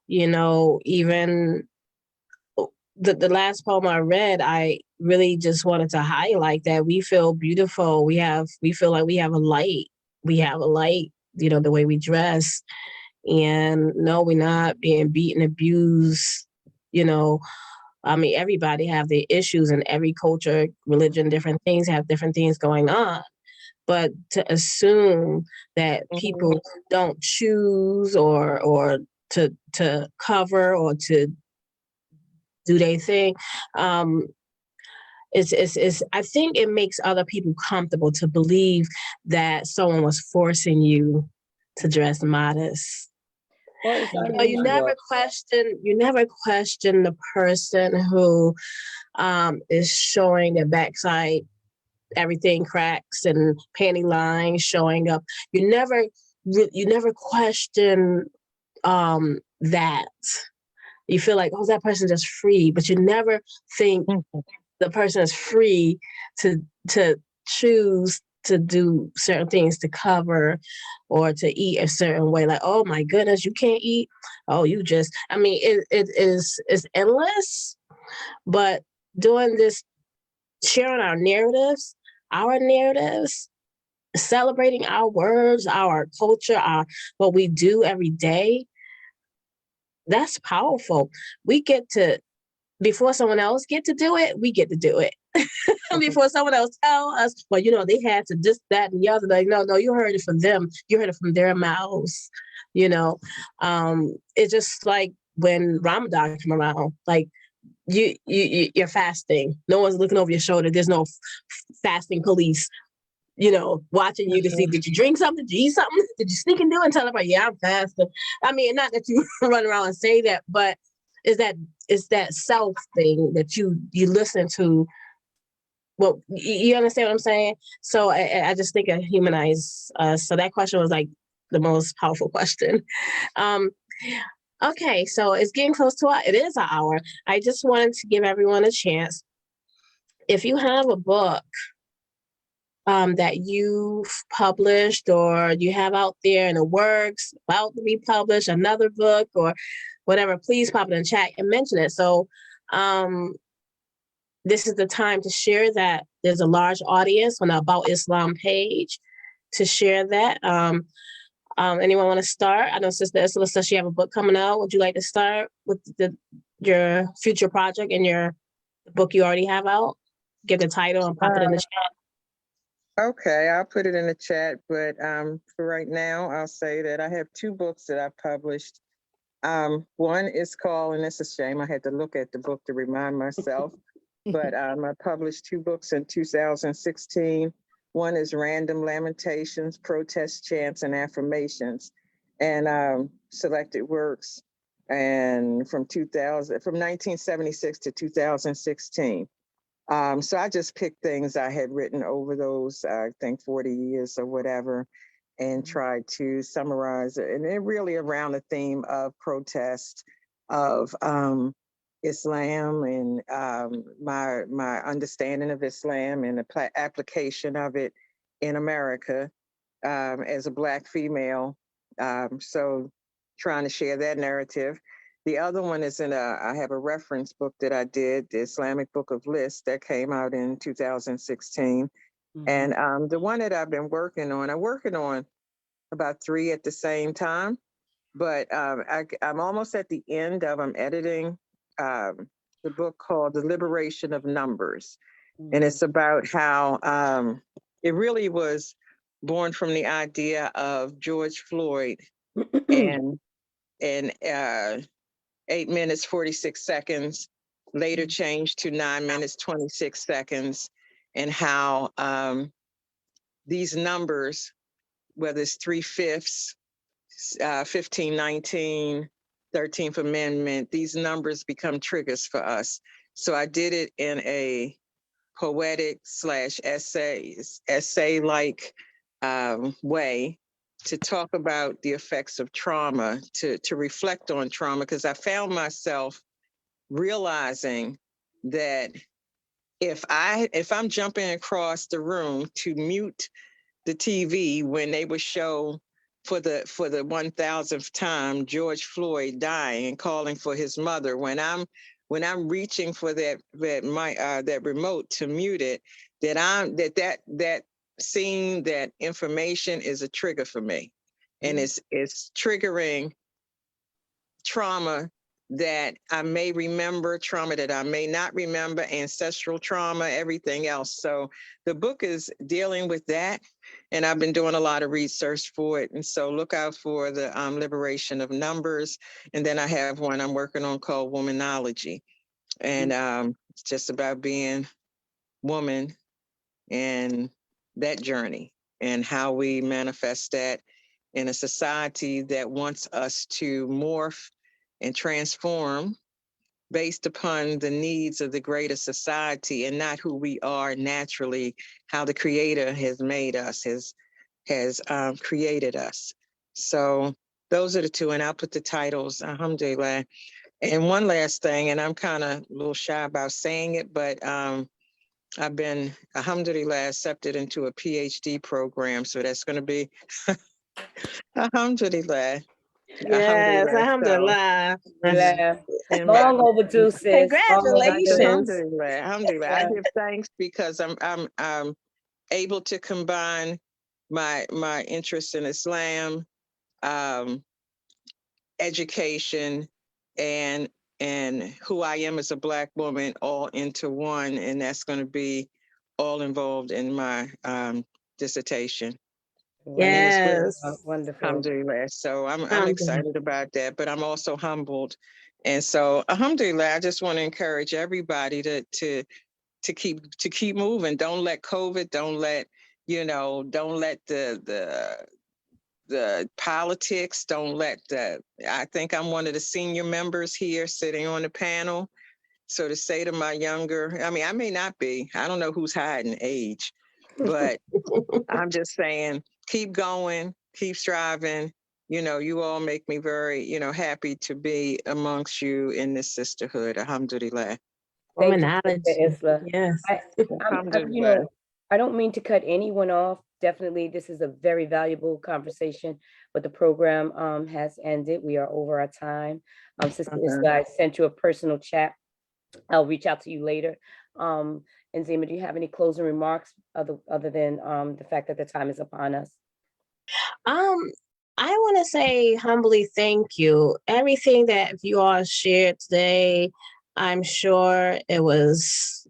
you know, even the last poem I read, I really just wanted to highlight that we feel beautiful. We feel like we have a light. We have a light, you know, the way we dress. And no, we're not being beaten, abused, you know. I mean, everybody have their issues, and every culture, religion, different things have different things going on. But to assume that people don't choose or to cover or to do their thing, it's I think it makes other people comfortable to believe that someone was forcing you to dress modest. Well, you never question the person who is showing their backside, everything cracks and panty lines showing up. You never question that. You feel like, oh, that person is free, but you never think the person is free to choose to do certain things, to cover or to eat a certain way. Like, oh my goodness, you can't eat. Oh, you just, I mean, it's endless. But doing this, sharing our narratives, celebrating our words, our culture, what we do every day, that's powerful. We get to, before someone else get to do it, we get to do it. Before someone else tell us, well, you know, they had to this, that, and the other. Like, no, you heard it from them. You heard it from their mouths. You know, it's just like when Ramadan come around, like you're fasting. No one's looking over your shoulder. There's no fasting police, you know, watching you to see, did you drink something? Did you eat something? Did you sneak and do it? And tell everybody, yeah, I'm fasting. I mean, not that you run around and say that, but it's that self thing that you listen to. Well, you understand what I'm saying? So I just think it humanized us. So that question was like the most powerful question. Okay, so it's getting close to it is an hour. I just wanted to give everyone a chance. If you have a book that you've published or you have out there in the works, about to be published, another book or whatever, please pop it in chat and mention it. So this is the time to share that. There's a large audience on the About Islam page to share that. Anyone want to start? I know Sister Isla says she have a book coming out. Would you like to start with your future project and your book you already have out? Get the title and pop it in the chat. Okay, I'll put it in the chat, but for right now, I'll say that I have 2 books that I've published. One is called, and it's a shame, I had to look at the book to remind myself, but I published 2 books in 2016. One is Random Lamentations, Protest Chants, and Affirmations, and selected works and from 1976 to 2016. So I just picked things I had written over those, I think 40 years or whatever, and tried to summarize it. And it really around the theme of protest, of Islam, and my understanding of Islam and the application of it in America as a Black female. So trying to share that narrative. The other one is I have a reference book that I did, the Islamic Book of Lists, that came out in 2016. And the one that I've been working on, I'm working on about 3 at the same time, but I'm almost at the end of, I'm editing the book called The Liberation of Numbers. And it's about how it really was born from the idea of George Floyd and 8 minutes, 46 seconds, later changed to 9 minutes, 26 seconds, and how these numbers, whether it's 3/5, 1519, 13th Amendment, these numbers become triggers for us. So I did it in a poetic / essay-like way to talk about the effects of trauma, to reflect on trauma, because I found myself realizing that if I'm jumping across the room to mute the TV when they would show for the 1000th time George Floyd dying and calling for his mother, when I'm reaching for that remote to mute it, that scene, that information is a trigger for me, and it's triggering trauma that I may remember, trauma that I may not remember, ancestral trauma, everything else. So the book is dealing with that, and I've been doing a lot of research for it. And so look out for the Liberation of Numbers. And then I have one I'm working on called Womanology. And it's just about being woman and that journey and how we manifest that in a society that wants us to morph and transform based upon the needs of the greater society and not who we are naturally, how the Creator has made us, has created us. So those are the two, and I'll put the titles, alhamdulillah. And one last thing, and I'm kind of a little shy about saying it, but I've been, alhamdulillah, accepted into a PhD program. So that's going to be, alhamdulillah. Yes, alhamdulillah. Long overdue, sis. Congratulations. Alhamdulillah. Alhamdulillah. I give thanks because I'm able to combine my interest in Islam, education, and who I am as a Black woman all into one, and that's going to be all involved in my dissertation. Yes. Wonderful. Alhamdulillah. So I'm excited about that, but I'm also humbled. And so alhamdulillah, I just want to encourage everybody to keep moving. Don't let COVID, don't let the politics, don't let I think I'm one of the senior members here sitting on the panel. So to say to my younger, I mean, I may not be, I don't know who's hiding age, but I'm just saying, keep going, keep striving. You all make me very, happy to be amongst you in this sisterhood. Alhamdulillah. Thank you, Islah. Yes. I don't mean to cut anyone off. Definitely, this is a very valuable conversation, but the program has ended. We are over our time. Sister Islah, I sent you a personal chat. I'll reach out to you later. And Nzima, do you have any closing remarks other than the fact that the time is upon us? I want to say humbly thank you. Everything that you all shared today, I'm sure it was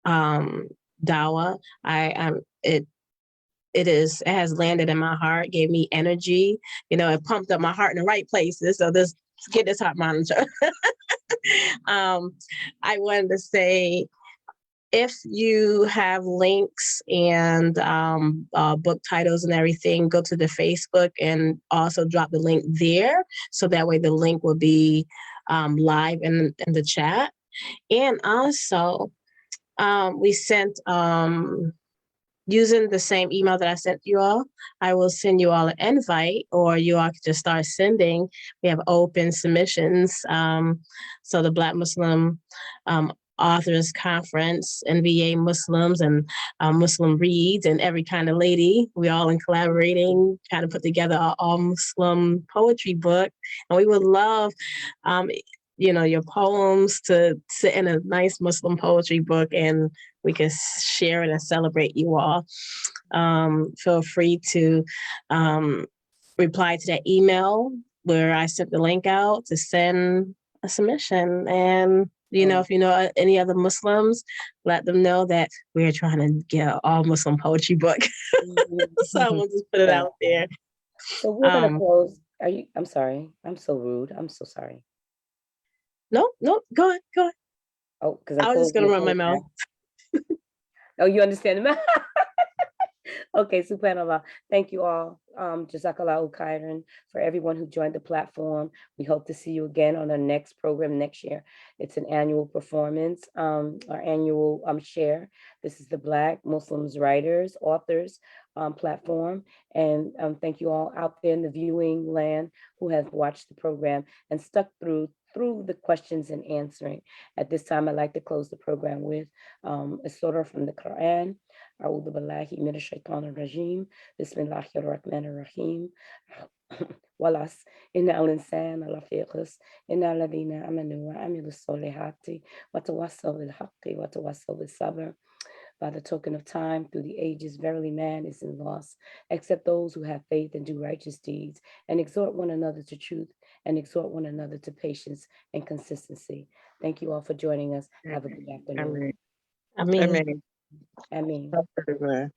dawah. It has landed in my heart, gave me energy. It pumped up my heart in the right places. So get this heart monitor. I wanted to say, if you have links and book titles and everything, go to the Facebook and also drop the link there. So that way the link will be live in the chat. And also, we sent, using the same email that I sent you all, I will send you all an invite, or you all can just start sending. We have open submissions. So the Black Muslim Authors Conference, NBA Muslims and Muslim Reads, and every kind of lady. We all in collaborating, trying to put together an all Muslim poetry book. And we would love, your poems to sit in a nice Muslim poetry book, and we can share it and celebrate you all. Feel free to reply to that email where I sent the link out to send a submission. And if you know any other Muslims, let them know that we're trying to get an all Muslim poetry book. So I will just put it out there. So we're gonna close. I'm sorry. I'm so rude. I'm so sorry. No, go ahead. Oh, because I was just gonna run my mouth. Oh, you understand the math? Okay, subhanAllah. Thank you all. Jazakallahu khairan for everyone who joined the platform. We hope to see you again on our next program next year. It's an annual performance, our annual share. This is the Black Muslims Writers, Authors platform. And thank you all out there in the viewing land who have watched the program and stuck through the questions and answering. At this time, I'd like to close the program with a surah from the Quran. أعوذ بالله من الشيطان الرجيم بسم الله الرحمن الرحيم والعصر إن الإنسان لفي خسر إن الذين آمنوا وعملوا الصالحات وتواصوا بالحق وتواصوا بالصبر. By the token of time, through the ages, verily man is in loss, except those who have faith and do righteous deeds, and exhort one another to truth, and exhort one another to patience and consistency. Thank you all for joining us. Have a good afternoon. I mean. I mean. Ameen. Alhamdulillah.